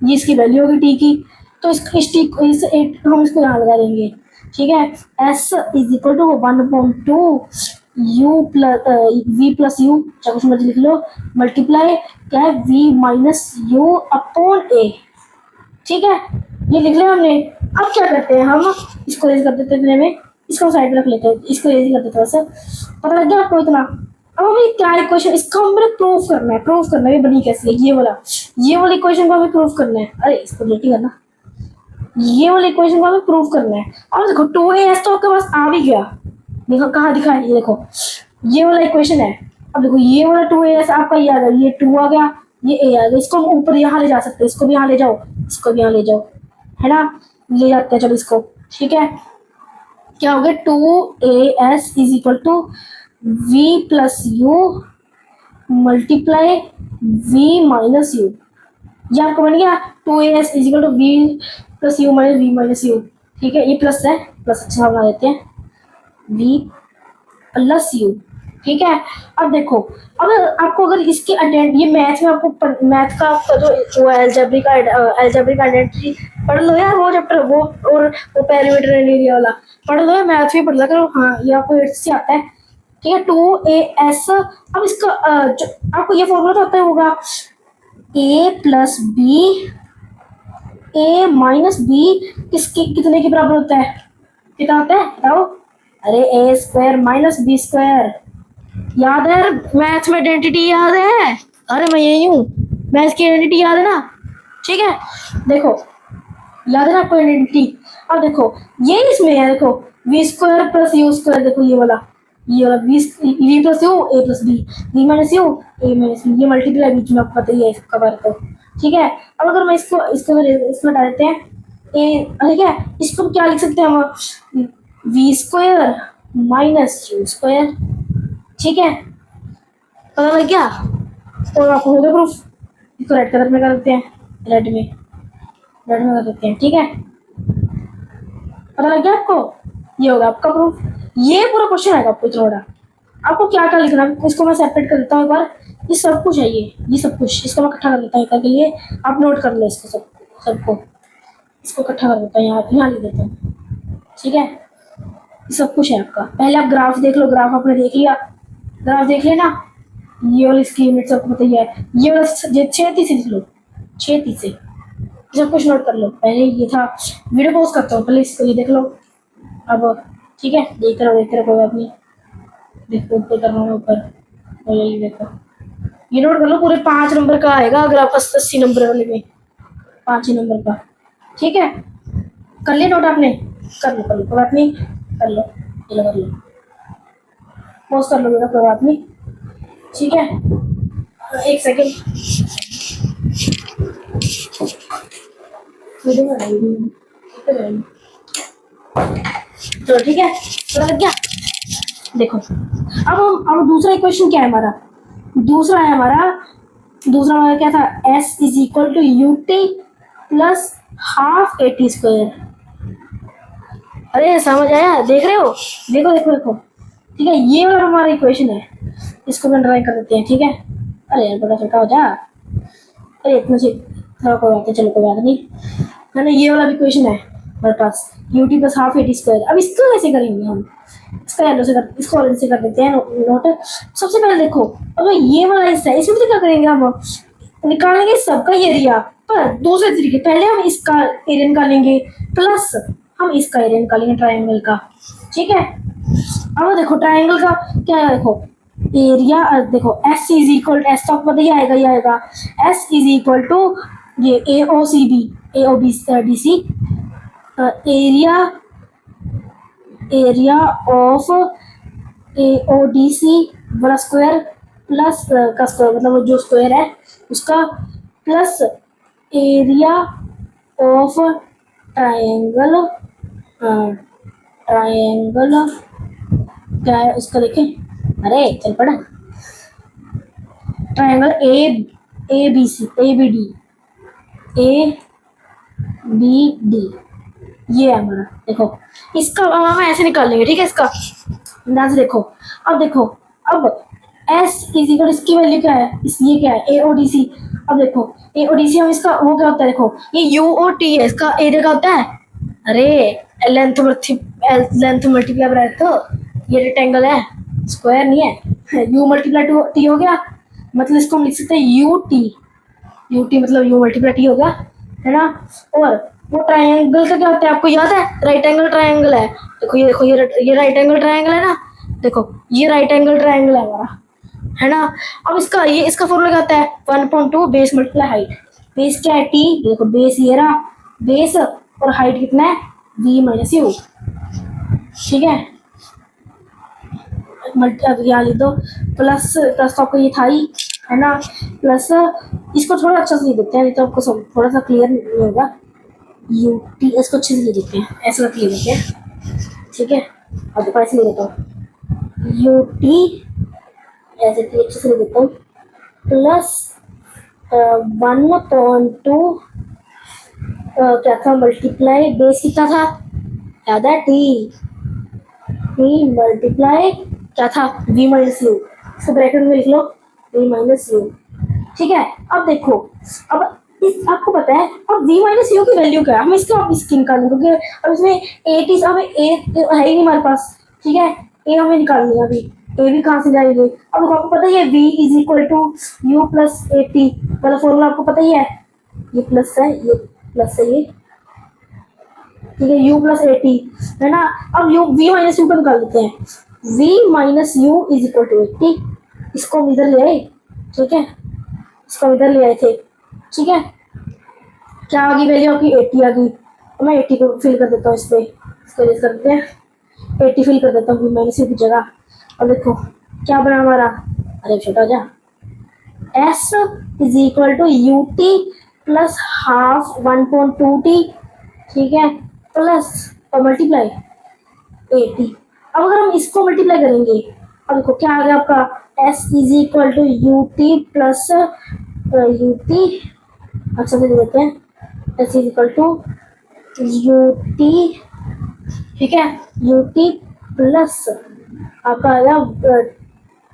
ये इसकी वैल्यू होगी T की। तो हम इसको यहाँ लगा देंगे, ठीक है, S is equal to 1/2 U plus V plus u, चाहे समझ लिख लो, मल्टीप्लाई क्या है, V minus u upon A, ठीक है, ये लिख लिया हमने। अब क्या करते हैं, हम इसको रेज कर देते हैं इतने में, इसको साइड में रख लेते हैं, इसको इजी कर देते हैं। वैसे पता लग गया आपको इतना। अब हमें क्या इक्वेशन, इसका हमें प्रूफ करना है। प्रूफ करना है बनी कैसे है, ये वाला इक्वेशन को हमें प्रूफ करना है। अरे इसको डिलीट करना, ये वाले इक्वेशन को हमें प्रूव करना है। अब देखो 2as तो आपके पास आ भी गया, देखो कहाँ दिखा है, ये देखो ये वाला इक्वेशन है। अब देखो ये वाला 2as आपका ये आ गया, ये 2 आ गया, ये a आ गया। इसको हम ऊपर यहाँ ले जा सकते हैं, इसको भी यहाँ ले जाओ, इसको भी यहाँ ले जाओ, है ना, ले जाते हैं। चलो इसको, ठीक है, क्या हो गया 2as is equal to v plus u multiply v minus u. ये आपको बन गया 2as is equal to v plus u minus v minus u. ठीक है, ये प्लस है, प्लस अच्छा बना देते हैं, v प्लस यू। ठीक है, अब देखो, अब आपको अगर इसके ये मैथ में आपको मैथ का आपका जो एल्जेब्रिक आइडेंटिटी पढ़ लो यार, वो चैप्टर वो और वो पेरीमीटर एंड एरिया वाला पढ़ लो, मैथ भी पढ़ लो करो। हाँ, ये आपको 8 से आता है। ठीक है, 2as। अब इसका आपको ये फॉर्मूला तो आता ही होगा, a plus b, a minus b कितने के बराबर होता है, कितना होता है बताओ? अरे a square minus b square. याद है मैथ में आइडेंटिटी याद है? अरे मैं यही हूँ, मैथ की आइडेंटिटी याद है ना? ठीक है, देखो याद है ना आपको आइडेंटिटी? अब देखो ये इसमें है, देखो v square plus u square, देखो ये वाला v plus u a plus b, v minus u a minus b, ये मल्टीप्लाई बीच में आपको पता ही है इसका बारे तो। ठीक है, अब अगर मैं इसको इसमें डाल देते हैं ए, ठीक है, इसको क्या लिख सकते हैं हम, v square minus u square. ठीक है, पता लग गया? और आपको हो गया प्रूफ। इसको रेड कलर में कर देते हैं, रेड में कर देते हैं। ठीक है, पता लग गया आपको? ये होगा आपका प्रूफ। ये पूरा क्वेश्चन आएगा आपको थोड़ा, आपको क्या क्या लिखना है इसको मैं सेपरेट कर देता हूँ एक बार। ये सब कुछ है, ये सब कुछ इसको मैं इकट्ठा कर देता हूँ एक के लिए, आप नोट कर लो इसको सबको इसको इकट्ठा कर देता हूँ, यहाँ लिख देता हूँ। ठीक है, ये सब कुछ है आपका। पहले आप ग्राफ देख लो, ग्राफ आपने देख लिया, ग्राफ देख लिया ना, ये वाली इसकी यूनिट सबको पता ही है। ये वाला 6 से लिख लो, 6 से सब कुछ नोट कर लो। पहले ये था, वीडियो पॉज करता हूँ, पहले इसको ये देख लो अब। ठीक है, देखते रहो कोई बात नहीं, देखो ऊपर कर रहा हूँ ऊपर, ये देखो, ये नोट कर लो। पूरे 5 नंबर का आएगा अगर आप 80 नंबर वाले में, 5 नंबर का। ठीक है, कर लिया नोट आपने? कर लो कोई बात नहीं, कर लो, कर लो, पॉज कर लो बेटा, कोई बात नहीं। ठीक है, एक सेकेंड, तो ठीक है, पता लग गया? देखो अब दूसरा इक्वेशन क्या है हमारा? दूसरा क्या था, s is equal to u t plus half a t square. अरे समझ आया? देख रहे हो? देखो। ठीक है, ये वाला हमारा इक्वेशन है, इसको मैं ड्राइंग कर देते हैं। ठीक है, अरे यार बड़ा छोटा हो जा, अरे इतना से थोड़ा कोई बात है, चलो कोई बात नहीं, है ना। ये वाला भी इक्वेशन है हमारे पास, u t plus half a t square. अब इसको कैसे करेंगे हम? इसको ऑरेंज से कर देते हैं नोट। सबसे पहले देखो, अगर ये वाला हिस्सा है, इसमें तो क्या करेंगे हम, निकालेंगे सबका एरिया, पर दूसरे तरीके। पहले हम इसका एरिया निकालेंगे, प्लस हम इसका एरिया निकालेंगे ट्राइंगल का। ठीक है, अब देखो ट्राइंगल का क्या है, देखो एरिया, देखो एस इज इक्वल एस तो आपको ये आएगा एस इज इक्वल टू ये A O B D C, area of A O D C बड़ा स्क्वायर प्लस का स्क्वायर, मतलब जो स्क्वायर है उसका, प्लस एरिया ऑफ ट्रायंगल क्या है उसका, देखें, अरे चल पड़ा, ट्रायंगल ए बी डी, ये है हमारा। देखो इसका हम ऐसे निकाल लेंगे। ठीक है, इसका अंदाज देखो। अब एस इज इक्वल, इसकी वैल्यू क्या है, ये क्या है, ए ओ डी सी। अब देखो ए ओ डी सी, हम इसका वो क्या होता है, देखो ये यू ओ टी है, इसका एरिया क्या होता है, अरे लेंथ मल्टीप्लाई ब्रेथ, ये रेक्टेंगल है, स्क्वायर नहीं है। यू मल्टीप्लाई टू टी हो गया, मतलब इसको हम लिख सकते हैं यू टी मतलब यू मल्टीप्लाई टी हो गया, है ना। और वो ट्रायंगल का क्या होता है आपको याद है? राइट एंगल ट्रायंगल है। देखो ये, देखो ये राइट एंगल ट्रायंगल है ना, देखो ये राइट एंगल ट्रायंगल है हमारा, है ना। अब इसका फॉर्मूला क्या होता है? 1/2 बेस मल्टीप्लाई हाइट। बेस क्या है? टी। देखो बेस ये रहा, बेस और हाइट कितना है? v माइनस यू, ठीक है। अब यहाँ लिख दो प्लस, प्लस तो आपको ये था ही, है ना, प्लस इसको थोड़ा अच्छा से लिख देते हैं, नहीं तो आपको थोड़ा सा क्लियर नहीं होगा। यू टी, इसको अच्छे से लिख देते हैं, ऐसे करके लिख देते हैं, ठीक है। अब देखो ऐसे लिख देता हूँ, यू टी ऐसे अच्छे से लिख देता हूँ, प्लस 1/2 क्या था? मल्टीप्लाई बेस कितना था याद है? टी। टी मल्टीप्लाई क्या था? v minus you. इसको ब्रैकेट में लिख लो, v माइनस यू, ठीक है। अब देखो, अब इस आपको पता है अब v माइनस यू की वैल्यू क्या है? हम इसको अब इसकी निकालेंगे, क्योंकि अब इसमें ए टी हमें ए है ही नहीं हमारे पास, ठीक है। ए हमें निकालनी है अभी, ए भी कहाँ से जाएंगे? अब देखो आपको पता ही है v is equal to u plus a t वाला फॉर्मूला आपको पता ही है, ये प्लस है, ये प्लस है, ये ठीक है, u प्लस ए टी, है ना। अब यू v माइनस यू को निकाल लेते हैं, v minus u is equal to 80। इसको हम इधर ले आए, ठीक है, इसको हम इधर ले आए थे, ठीक है। क्या आ गई वैल्यू आपकी? 80 आ गई। तो मैं 80 को फिल कर देता हूँ इस पर, इसको यूज करते हैं, 80 फिल कर देता हूँ v माइनस यू की जगह। अब देखो क्या बना हमारा, अरे छोटा जा, s is equal to u t plus half 1/2t, ठीक है, प्लस और मल्टीप्लाई 80। अब अगर हम इसको मल्टीप्लाई करेंगे, अब देखो क्या आ गया आपका, s is equal to u t plus u t, अच्छा से देते हैं, s is equal to u t, ठीक है, यू टी प्लस आपका आ गया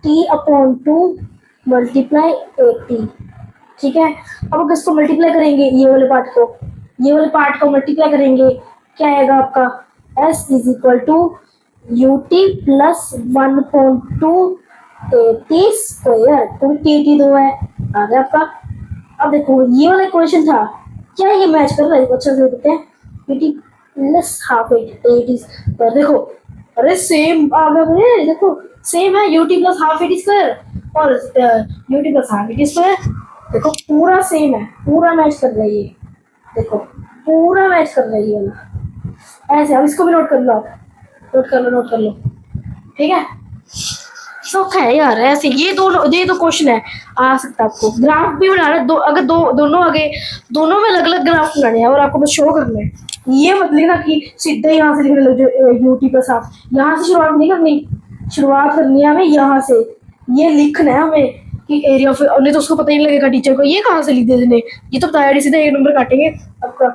t/2 मल्टीप्लाई 80, ठीक है। अब अगर इसको मल्टीप्लाई करेंगे, ये वाले पार्ट को, ये वाले पार्ट को मल्टीप्लाई करेंगे, क्या आएगा आपका, s is equal to u t plus 1/2 80 square, क्योंकि टी दो है, आ गया आपका। अब देखो ये वाला क्वेश्चन था, क्या ये मैच कर रहा है? अच्छा से देखते हैं, टी प्लस हाफ 80 पर देखो, अरे सेम आ गया, देखो सेम है, u t plus half 80 square और u t plus half 80 square, देखो पूरा सेम है, पूरा मैच कर रही है, देखो पूरा मैच कर रही है वाला, ऐसे। अब इसको भी नोट कर लो, आप नोट कर लो, नोट कर लो, ठीक है। सौखा है यार ऐसे, ये दो क्वेश्चन है, आ सकता है आपको। ग्राफ भी बनाना है, अगर दोनों आगे, दोनों में अलग अलग ग्राफ बनाने हैं और आपको बस शो करना है, ये मत लिखना कि सीधा यहाँ से लिखने लग जाओ यू टी प्लस हाफ, यहाँ से शुरुआत नहीं करनी, शुरुआत करनी है हमें यहाँ से, ये लिखना है हमें कि एरिया ऑफ, नहीं तो उसको पता ही नहीं लगेगा टीचर को, ये कहाँ से लिख देने, ये तो बताया सीधा एक नंबर काटेंगे आपका।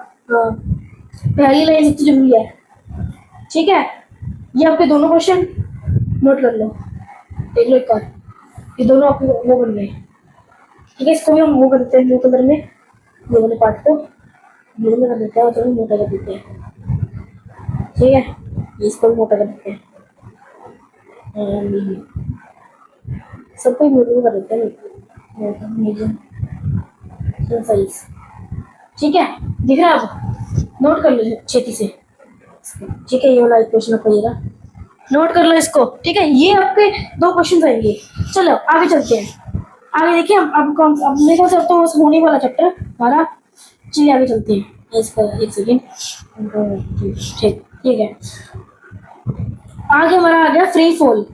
पहली लाइन सबसे जरूरी है, ठीक है। ये आपके दोनों क्वेश्चन नोट कर लो, देख लो एक बार, ये दोनों आपके वो बन गए, ठीक है। इसको भी हम वो कर देते हैं ब्लू कलर में, ये वाले पार्ट को ब्लू में कर देते हैं और थोड़ा मोटा कर देते हैं, ठीक है, इसको भी मोटा कर देते हैं, सबको मीडियम कर देते हैं, मीडियम साइज, ठीक है। दिख रहा है आप, नोट कर लो छेती से, ठीक है। ये वाला क्वेश्चन आपका ये रहा, नोट कर लो इसको, ठीक है। ये आपके दो क्वेश्चन आएंगे। चलो आगे चलते हैं, आगे देखिए हम अब कौन, अब मेरे को सब तो होने वाला चैप्टर हमारा, चलिए आगे चलते हैं। इसका एक सेकेंड, ठीक ठीक है। आगे हमारा आ गया फ्री फॉल,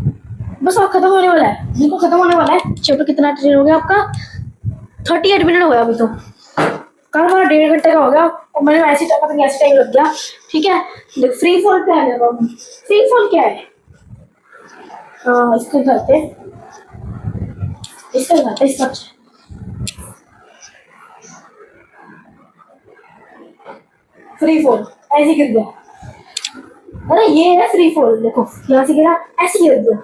बस अब खत्म होने वाला है, बिल्कुल खत्म होने वाला है चैप्टर। कितना ट्रेन हो गया आपका? 38 मिनट हो गया अभी तो, कल हमारा 1.5 घंटे का हो गया और मैंने ऐसे टाइम लग गया, ठीक है। फ्री फॉल क्या है? फ्री फॉल क्या है? इसको करते इसका फ्री फॉल ऐसे गिर गया, अरे ये है फ्री फॉल, देखो यहाँ से गिरा, ऐसे गिर गया,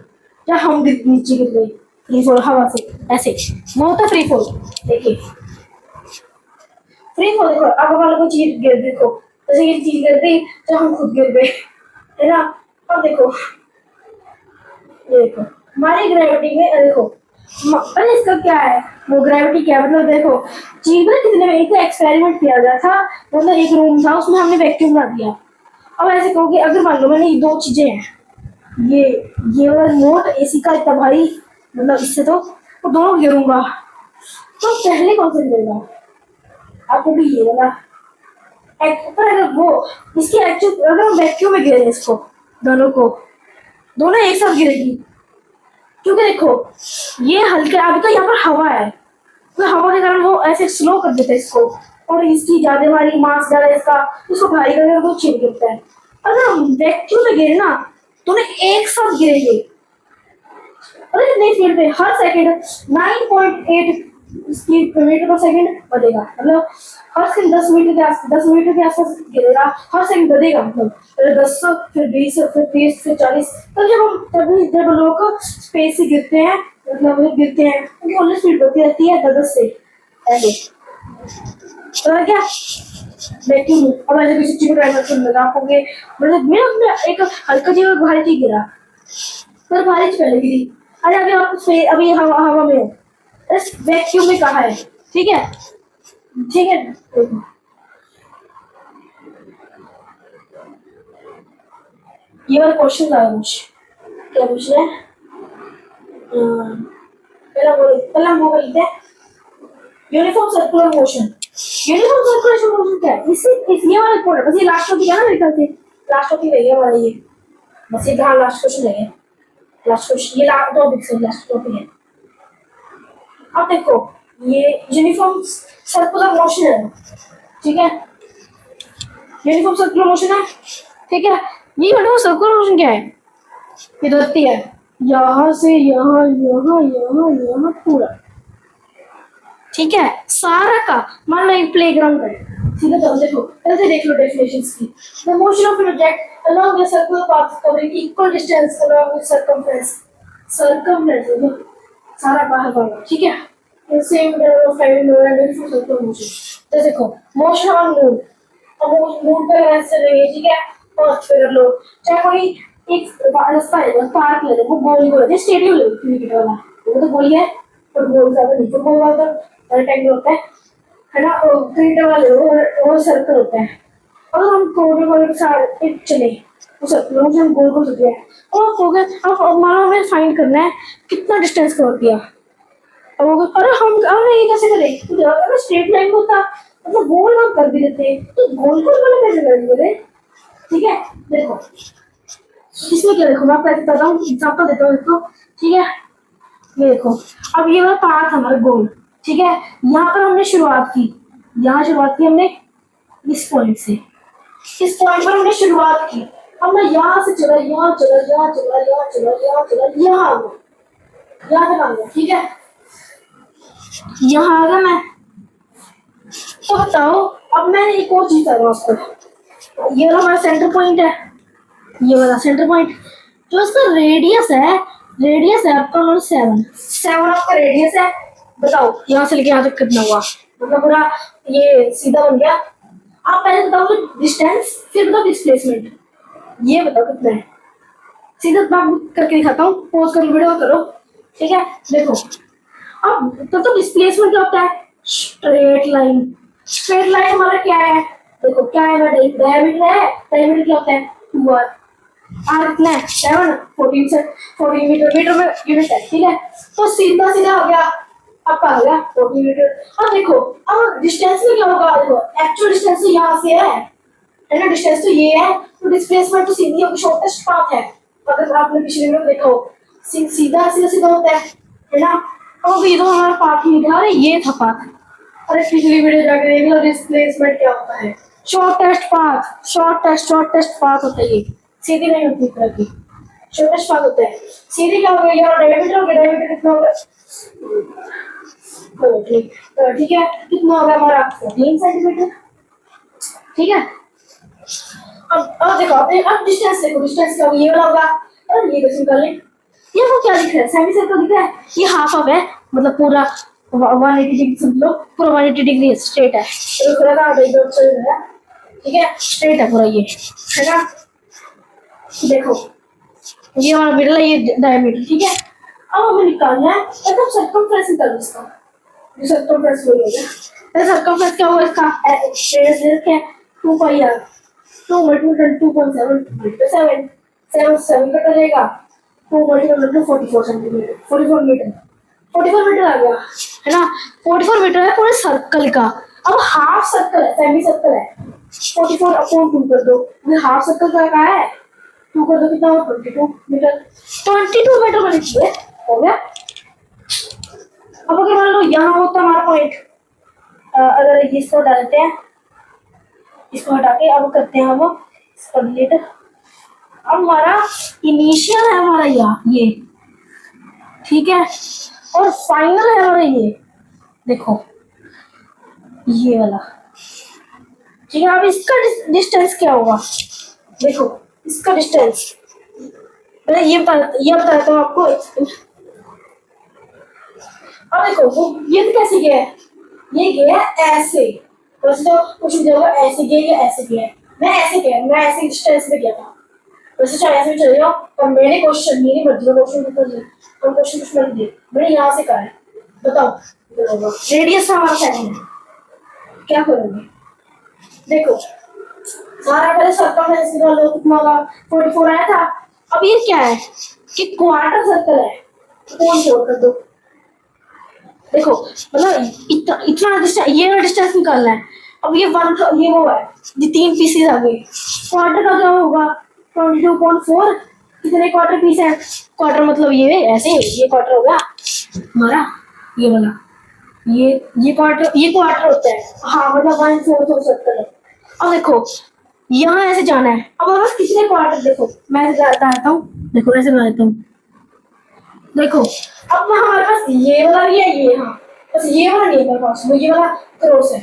या हम नीचे गिर गए, फ्री फॉल हवा से ऐसे, वो होता फ्री फॉल। देखिए फ्री फॉल, देखो अब हमारे को चीज गिर, देखो जैसे ये चीज गिर गई तो हम खुद गिर गए, है ना। अब देखो ये देखो हमारी ग्रेविटी में, देखो अरे इसका क्या है, वो ग्रेविटी क्या है, मतलब देखो चीज ना कितने में एक एक्सपेरिमेंट किया गया था, मतलब एक रूम था उसमें हमने वैक्यूम लगा दिया। अब ऐसे कहो कि अगर मान लो मैंने ये दो चीजें हैं, ये वाला रिमोट एसी का इतना भारी, मतलब इससे तो दोनों गिरूंगा, तो पहले कौन सा गिरेगा? आपको भी ये वाला पर अगर वो इसकी एक्चुअल अगर हम वैक्यूम में गिरे इसको, दोनों को, दोनों एक साथ गिरेगी, क्योंकि देखो ये हल्के, अभी तो यहाँ पर हवा है, तो हवा के कारण वो ऐसे स्लो कर देते हैं इसको, और इसकी ज्यादा हमारी मास ज्यादा इसका, इसको भारी करके वो छिड़ गिरता है। अगर हम वैक्यूम में गिरे ना, तो ना एक साथ गिरेंगे, अरे कितनी स्पीड पे, हर second 9.8 speed metre per second बढ़ेगा, मतलब हर सेकंड 10 मीटर के आसपास गिरेगा, हर सेकंड बढ़ेगा, मतलब पहले 10, फिर 20, फिर 30, फिर 40। तब जब लोग स्पेस से गिरते हैं, मतलब वो गिरते हैं, उनकी ओनली स्पीड बढ़ती रहती है 10 से ऐसे। तो क्या वैक्यूम, अब ऐसे किसी चीज को ट्राई करके लगा आपको, मतलब मेरा एक हल्का जीव भारी चीज गिरा, पर भारी चीज पहले गिरी, अरे अभी आप अभी हवा में हो, इस वैक्यूम में कहा है, ठीक है, ठीक है। देखो ये वाला क्वेश्चन था कुछ, क्या पूछ रहे हैं? पहला वो बोलते हैं uniform circular motion. Uniform circulation motion क्या है? इस ये वाला पॉइंट बस, ये लास्ट टॉपिक है ना मेरे ख्याल से, लास्ट टॉपिक है ये वाला, ये बस ये हाँ लास्ट क्वेश्चन है, लास्ट क्वेश्चन, ये लास्ट टॉपिक से लास्ट टॉपिक है। अब देखो ये यूनिफॉर्म सर्कुलर मोशन है, ठीक है, यूनिफॉर्म सर्कुलर मोशन है, ठीक है। ये यूनिफॉर्म सर्कुलर मोशन क्या है? ये धरती है, यहाँ से यहाँ यहाँ यहाँ यहाँ पूरा, ठीक है, सारा का, मान लो एक प्लेग्राउंड है, सीधा चलो देखो, ऐसे देख लो डेफिनेशंस की। The motion of an object along a circular path covering equal distance along with circumference मतलब सारा बाहर का, ठीक है। सेम फाइव सर्कुलर मोशन, तो देखो मोशन ऑन मून, अब मून पे ऐसे रहेगी, ठीक है, अर्थ पे कर लो, चाहे कोई एक रास्ता है, पार्क ले लो, वो गोल गोल है, स्टेडियम ले लो क्रिकेट वाला, वो तो गोल है, फुटबॉल ज्यादा नहीं, फुटबॉल वाला तो रेक्टेंगल होता है ना, क्रिकेट वाले वो सर्कल होता है। और हम गोल गोल के साथ चले, वो सर्कल से हम गोल गोल चलते हैं, और हो गया। अब मानो हमें फाइंड करना है कितना डिस्टेंस कवर किया, अरे हम ये कैसे करें, तो अगर स्ट्रेट लाइन होता मतलब गोल हम कर भी देते, तो गोल गोल वाला कैसे करेंगे? ठीक है, देखो इसमें क्या, देखो मैं आपको ऐसे बताता हूँ, एग्जाम्पल देता हूँ इसको, ठीक है। ये देखो अब ये वाला पार्ट हमारा गोल, ठीक है, यहाँ पर हमने शुरुआत की, यहाँ शुरुआत की हमने इस पॉइंट से, इस पॉइंट पर हमने शुरुआत की, अब मैं यहाँ से चला, यहाँ चला, यहाँ चला, यहाँ चला, यहाँ चला, यहाँ आ गया, यहाँ तक आ गया, ठीक है, यहाँ आ गया मैं। तो बताओ अब मैं एक और चीज कर रहा हूँ आपको, ये वाला हमारा सेंटर पॉइंट है, ये वाला सेंटर पॉइंट, जो इसका रेडियस है आपका 7 आपका रेडियस है। बताओ यहाँ से लेके यहाँ तक कितना हुआ, मतलब पूरा ये सीधा बन गया। आप पहले बताओ डिस्टेंस, फिर बताओ डिस्प्लेसमेंट, ये बताओ कितना है, सीधा मैं करके दिखाता हूँ, पॉज कर लो, वीडियो करो, ठीक है। देखो अब तो डिस्प्लेसमेंट क्या होता है? स्ट्रेट लाइन, स्ट्रेट लाइन हमारा क्या है? देखो क्या है, डायमीटर है, डायमीटर क्या होता है? 2r, आर कितना है? 7, 14 मीटर में यूनिट है, ठीक है। तो सीधा सीधा हो गया, आपका हो गया 14 मीटर। अब देखो अब डिस्टेंस में क्या होगा, देखो एक्चुअल डिस्टेंस तो यहाँ से है ना, डिस्टेंस तो ये है, तो डिस्प्लेसमेंट तो सीधी होगी, शॉर्टेस्ट पाथ है, अगर आपने पिछले में देखा हो, सीधा सीधा सीधा होता है ना। अब ये तो हमारा पाथ ही था, अरे ये था पाथ, अरे पिछली वीडियो जाकर देख लो, डिस्प्लेसमेंट क्या होता है, शॉर्टेस्ट पाथ होता है, ये सीधी नहीं होती, तरह की शॉर्टेस्ट पाथ होता है। सीधी क्या हो गया, यार डायमीटर हो गया, डायमीटर कितना होगा, ठीक है, कितना होगा हमारा 14 सेंटीमीटर, ठीक है। अब देखो अब डिस्टेंस देखो, डिस्टेंस क्या होगा, ये वाला होगा, और ये कैसे निकाल लें, ये वो क्या दिख रहा है, सेमी सर्कल दिख रहा है, ये हाफ ऑफ है, मतलब पूरा 180 डिग्री समझ लो, पूरा 180 डिग्री स्ट्रेट है, तो थोड़ा सा इधर चल रहा है, ठीक है, स्ट्रेट है पूरा, ये है ना। देखो ये हमारा मिडल है, ये डायमीटर, ठीक है। अब हमें निकालना है मतलब सर्कमफ्रेंस निकालो इसका, जो सर्कमफ्रेंस हो गया। तो सर्कमफ्रेंस क्या होगा इसका, रेडियस क्या है 2 पाई आर, 2 मल्टीप्लाई 2.7 7 7 7 कट हो जाएगा, 2 मल्टीप्लाई 44 सेंटीमीटर 44 मीटर 44 मीटर आ गया है ना। 44 मीटर है पूरे सर्कल का। अब हाफ सर्कल है, सेमी सर्कल है, 44 अपॉन 2 कर दो, हाफ सर्कल का क्या है 2 कर दो, कितना हुआ 22 मीटर, 22 मीटर बन गया हो गया। अब अगर मान लो यहाँ होता हमारा पॉइंट, अगर इसको डालते हैं, इसको हटा के अब करते हैं हम इसको डिलीट। अब हमारा इनिशियल है हमारा ये ठीक है, और फाइनल है हमारा ये देखो ये वाला ठीक है। अब इसका डिस्टेंस क्या होगा, देखो इसका डिस्टेंस मैं ये बताता हूँ आपको। अब देखो वो ये तो कैसे गया है, ये गया ऐसे, वैसे तो कुछ भी होगा ऐसे गया या ऐसे गया, मैं ऐसे गया, मैं ऐसे डिस्टेंस पे गया था, वैसे चाहे ऐसे भी चले जाओ। और मेरे क्वेश्चन मेरी मर्जी का क्वेश्चन पेपर दिए और क्वेश्चन कुछ मैंने दिए, मैंने यहाँ से कहा है, बताओ रेडियस हमारा 7 है, क्या करोगे देखो सारा पहले सर्कमफ्रेंस निकालो कितना होगा 44 आया था। अब ये क्या है कि क्वार्टर सर्कल है, कौन जोड़ कर दो, देखो मतलब इतना डिस्टेंस, ये डिस्टेंस निकालना है। अब ये ये वो है, ये 3 पीसेस आ गए, क्वार्टर का क्या होगा 22.4, कितने क्वार्टर पीस है, क्वार्टर मतलब ये ऐसे, ये क्वार्टर हो गया हमारा ये वाला, ये क्वार्टर होता है, हाँ मतलब 1/4 हो सकता है। अब देखो यहाँ ऐसे जाना है, अब बस कितने क्वार्टर देखो मैं बताता हूँ, देखो ऐसे बना देता हूँ, देखो अब हमारे पास ये वाला भी है, ये हाँ बस ये वाला नहीं है हमारे पास, वो ये वाला क्रॉस है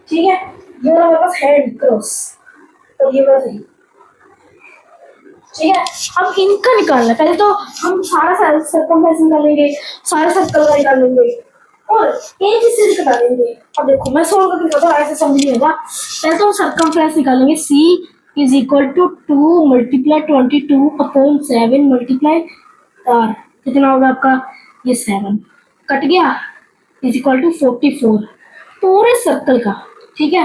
ठीक है, ये वाला हमारे पास है क्रॉस और ये वाला सही ठीक है। अब इनका निकालना, पहले तो हम सारा सर्कमफ्रेंस निकालेंगे, सारे सर्कल का निकालेंगे और एक ही से निकाल देंगे। अब देखो मैं सोल्व करके बताता हूँ, ऐसे समझ नहीं होगा। पहले तो हम सर्कमफ्रेंस निकालेंगे, C is equal to 2 multiply 22 upon 7 multiply R, कितना होगा आपका ये 7 कट गया इज इक्वल टू 44 पूरे सर्कल का ठीक है,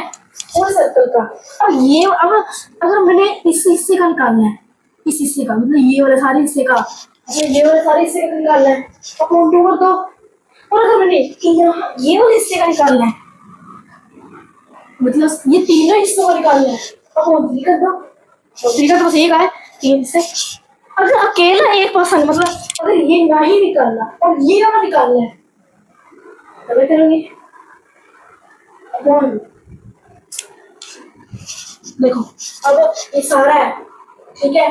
पूरे सर्कल का। अब ये अब अगर मैंने इस हिस्से का निकालना है, इस हिस्से का मतलब ये वाले सारे हिस्से का, ये वाले सारे हिस्से का निकालना है अपॉन 2 कर दो, और अगर मैंने ये वाले हिस्से का निकालना है मतलब ये तीनों हिस्सों का निकालना है अपॉन 3 कर दो, और 3 का तो बस एक है 3 से। अगर अकेला एक पर्सन मतलब अगर ये ना ही निकालना और ये ना निकालना है तब करेंगे अपॉन, देखो अब ये सारा है ठीक है,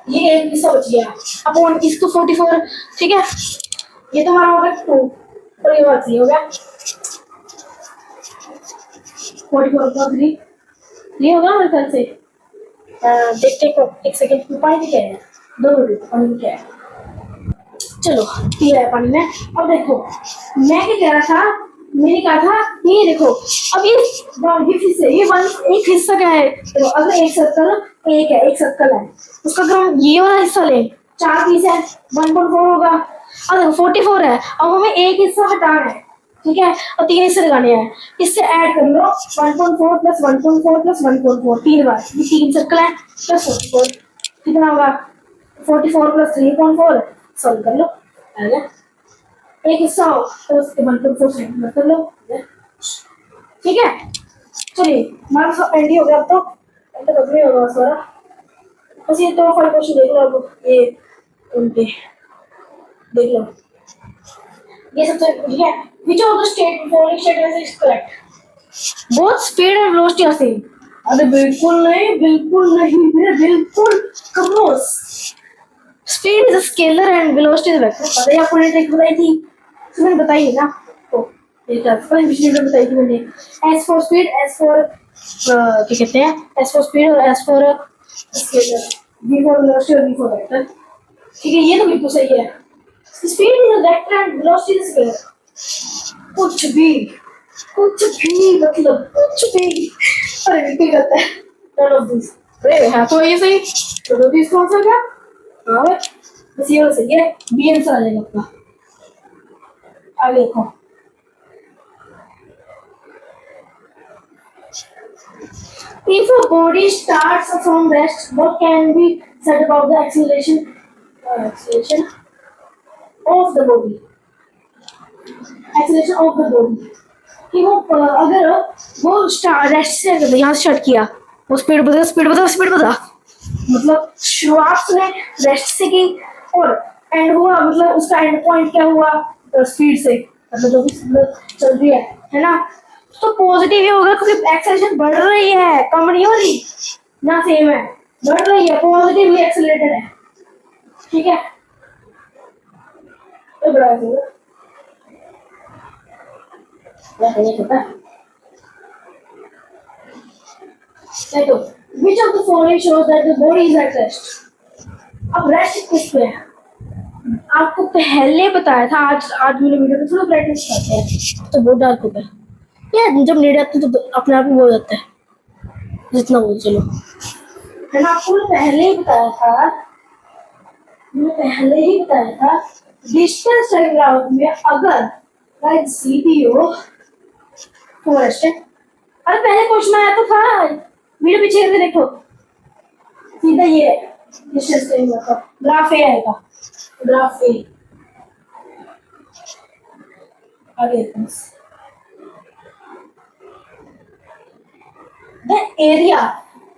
ये एक हिस्सा बच गया अपॉन इसको 44 ठीक है, ये तो हमारा हो गया 2 और ये बात हो गया 44.3 ये होगा मेरे ख्याल से। देखते को एक सेकंड पानी क्या है, 2 मिनट पानी क्या है, चलो पिया है पानी में। अब देखो मैं क्या कह रहा था, मैंने कहा था ये देखो अब ये हिस्से ये एक हिस्सा क्या है, देखो अगर एक सर्कल है उसका अगर हम ये वाला हिस्सा ले 4 पीस है 1.4 होगा, अब देखो 44 है, अब हमें एक हिस्सा हटाना है ठीक है, और 3 हिस्से लगाने हैं, इससे ऐड कर लो 1.4 प्लस 1.4 प्लस 1.4 3 बार, ये 3 सर्कल है प्लस 44 कितना होगा 44 प्लस 3.4 सॉल्व कर लो आ गया, एक हिस्सा हो तो उसके 1.4 सेंटीमीटर कर लो ठीक है। चलिए हमारा एंड हो गया, अब तो कुछ नहीं होगा बस हमारा, बस ये तो 5 क्वेश्चन देख लो, अब ये उनके देख लो ये सबसे ठीक है। Which of the following statements is correct? Both speed and velocity are same. अरे बिल्कुल नहीं मेरे बिल्कुल कमोस। Speed is a scalar and velocity is a vector। पता है आपको ने ट्रिक बताई थी, मैंने बताई है ना, तो ये क्या पिछली वीडियो बताई थी मैंने। S for speed, S for क्या कहते हैं, S for speed और S for scalar, V for velocity और V for vector ठीक है, ये तो बिल्कुल सही है। Speed is a vector and velocity is a scalar। कुछ भी मतलब कुछ भी, अरे बिल्कुल करता है none of these। अरे हाँ तो ये सही, none of these कौन सा क्या, हाँ बस ये सही है, बी आंसर आ जाएगा आपका। आगे देखो, if a body starts from rest, what can be said about the acceleration of the body? Acceleration of the body. कि वो अगर वो रेस्ट से यहाँ से स्टार्ट किया, वो स्पीड बता मतलब शुरुआत ने रेस्ट से की और एंड हुआ, मतलब उसका एंड पॉइंट क्या हुआ स्पीड से, मतलब जो भी चल रही है ना, तो पॉजिटिव ही होगा क्योंकि एक्सेलरेशन बढ़ रही है, कम नहीं हो रही ना, सेम है, बढ़ रही है, पॉजिटिवली एक्सेलरेटेड है, ठीक है। तो बड़ा देखो, which of the following shows that the body is at rest? अब रेस्ट किस पे है? आपको पहले बताया था, आज मैंने वीडियो में थोड़ा ब्राइटनेस करते हैं तो बहुत डार्क होता है यार, जब नीड आती है तो अपने आप ही हो जाता है, जितना बोल चलो है ना। आपको पहले ही बताया था, डिस्टेंस डायग्राम में अगर लाइन सीधी हो तो रेस्ट है। अरे पहले क्वेश्चन आया तो था, वीडियो पीछे करके देखो, सीधा ये डिस्टेंस डायग्राम ग्राफ ए आएगा, ग्राफ ए आगे the area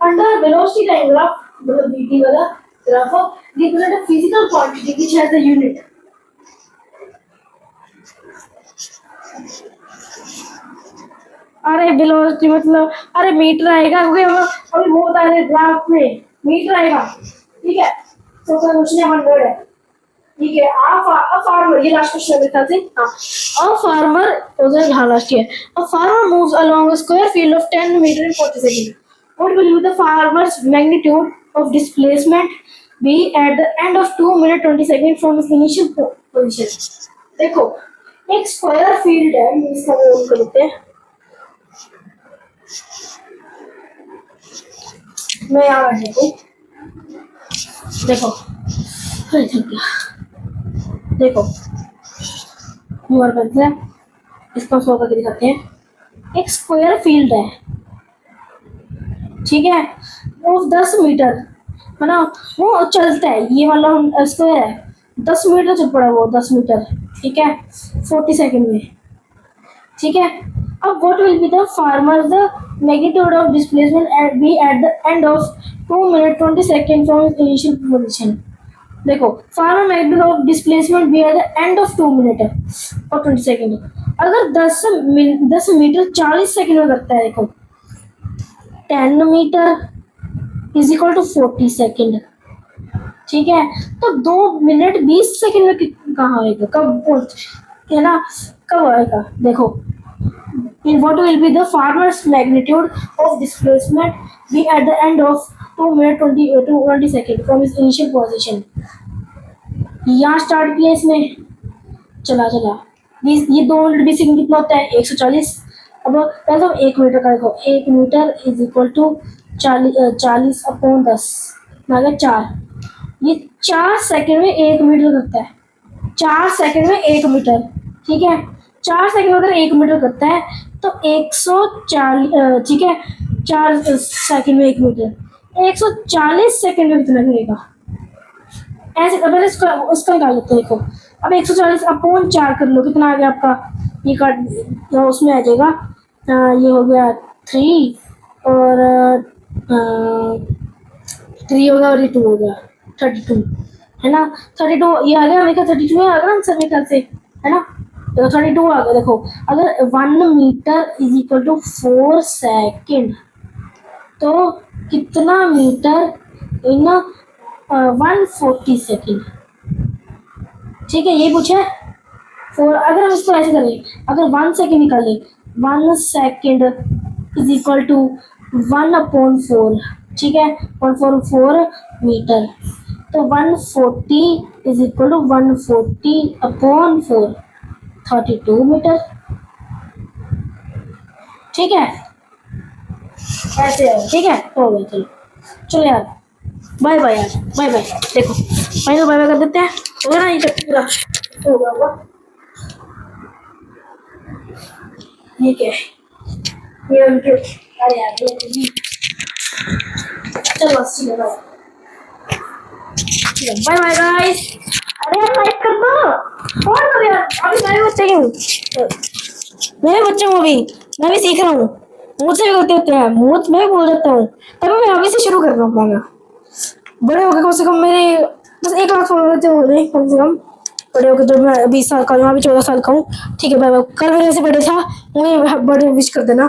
under velocity line graph, मतलब vt वाला graph represent a physical quantity which has a unit. अरे वेलोसिटी मतलब अरे मीटर आएगा, क्योंकि हम अभी वो बता रहे ग्राफ में मीटर आएगा, ठीक है। तो क्या क्वेश्चन 100 है, ठीक है। a farmer, ये लास्ट क्वेश्चन मेरे ख्याल से, हाँ। a farmer, उधर हाँ लास्ट है, a farmer moves along a square field of 10 meter in 40 seconds. What will be the farmer's magnitude of displacement be at the end of 2 minutes 20 seconds from his initial position? देखो एक square field है, इसका वो करते हैं, मैं यहाँ देखो देखो मोर बनते हैं, इसको सो करके दिखाते हैं। एक स्क्वायर फील्ड है, ठीक है, वो 10 मीटर है ना, वो चलता है, ये वाला स्क्वायर है, 10 मीटर चल पड़ा वो, 10 मीटर, ठीक है, 40 सेकंड में, ठीक है। अब what will be the farmer the magnitude of displacement be at the end of 2 minute 20 second from his initial position. देखो farmer magnitude of displacement be at the end of 2 minute और 20 second, अगर 10 metre 40 second में करता है, देखो 10 metre is equal to 40 second, ठीक है। तो 2 मिनट 20 सेकंड में कहाँ आएगा, कब है ना, कब आएगा, देखो in what will be the farmer's magnitude of displacement be at the end of 2 minute 20 second from his initial position। यहाँ स्टार्ट किया इसने, चला ये 2 मिनट 20 सेकंड कितना होता है 140। अब पहले तो 1 मीटर का देखो, 1 metre is equal to 40 upon 10 मतलब 4, ये 4 सेकंड में 1 मीटर करता है, 4 सेकंड में 1 मीटर, ठीक है। 4 सेकंड अगर 1 मीटर करता है तो 140, ठीक है, 4 सेकंड में 1 मीटर, 140 सेकंड में कितना करेगा, ऐसे अब उसका निकाल लेते हैं। देखो अब 140 अपॉन 4 कर लो, कितना आ गया आपका, ये काट उसमें आ जाएगा, ये हो गया 3 और 3 होगा और ये 2 हो गया 32, है ना। 32 ये आ गया, मेरे ख्याल 32 में आ गया आंसर मेरे ख्याल से, है ना। तो 32 आ गया। देखो अगर 1 metre is equal to 4 second, तो कितना मीटर इन 140 सेकेंड, ठीक है, ये पूछा है। अगर हम इसको ऐसे करें, अगर 1 सेकेंड निकालें, 1 सेकेंड इज इक्वल टू 1/4, ठीक है, 1/4 मीटर, तो 140 इज इक्वल टू 140/4 32 मीटर, ठीक है, ऐसे है, ठीक है, हो गया। चलो यार, बाय बाय यार, बाय बाय। देखो फाइनल बाय बाय कर देते हैं। हो गया ना ये चैप्टर पूरा, हो गया होगा। ठीक है ये उनके, अरे यार ये चलो बस ठीक है बाय बाय गाइस। अरे यार लाइक कर दो और कर यार, अभी मेरे बच्चे क्यों, मेरे बच्चे हूँ अभी, मैं भी सीख रहा हूँ, मुझसे भी गलती होते हैं, मुझ मैं भी बोल देता हूँ, तभी मैं अभी से शुरू कर रहा हूँ अपना। बड़े होकर कम से कम मेरे बस 1 लाख फॉलोवर तो हो रहे कम से कम, बड़े होकर जब मैं 20 साल का हूँ, अभी 14 साल का हूँ। ठीक है बाय बाय, कल मेरे से बर्थडे था, मुझे बर्थडे विश कर देना।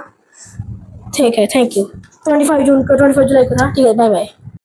ठीक है थैंक यू। 25 जून का 25 जुलाई को था। ठीक है बाय बाय।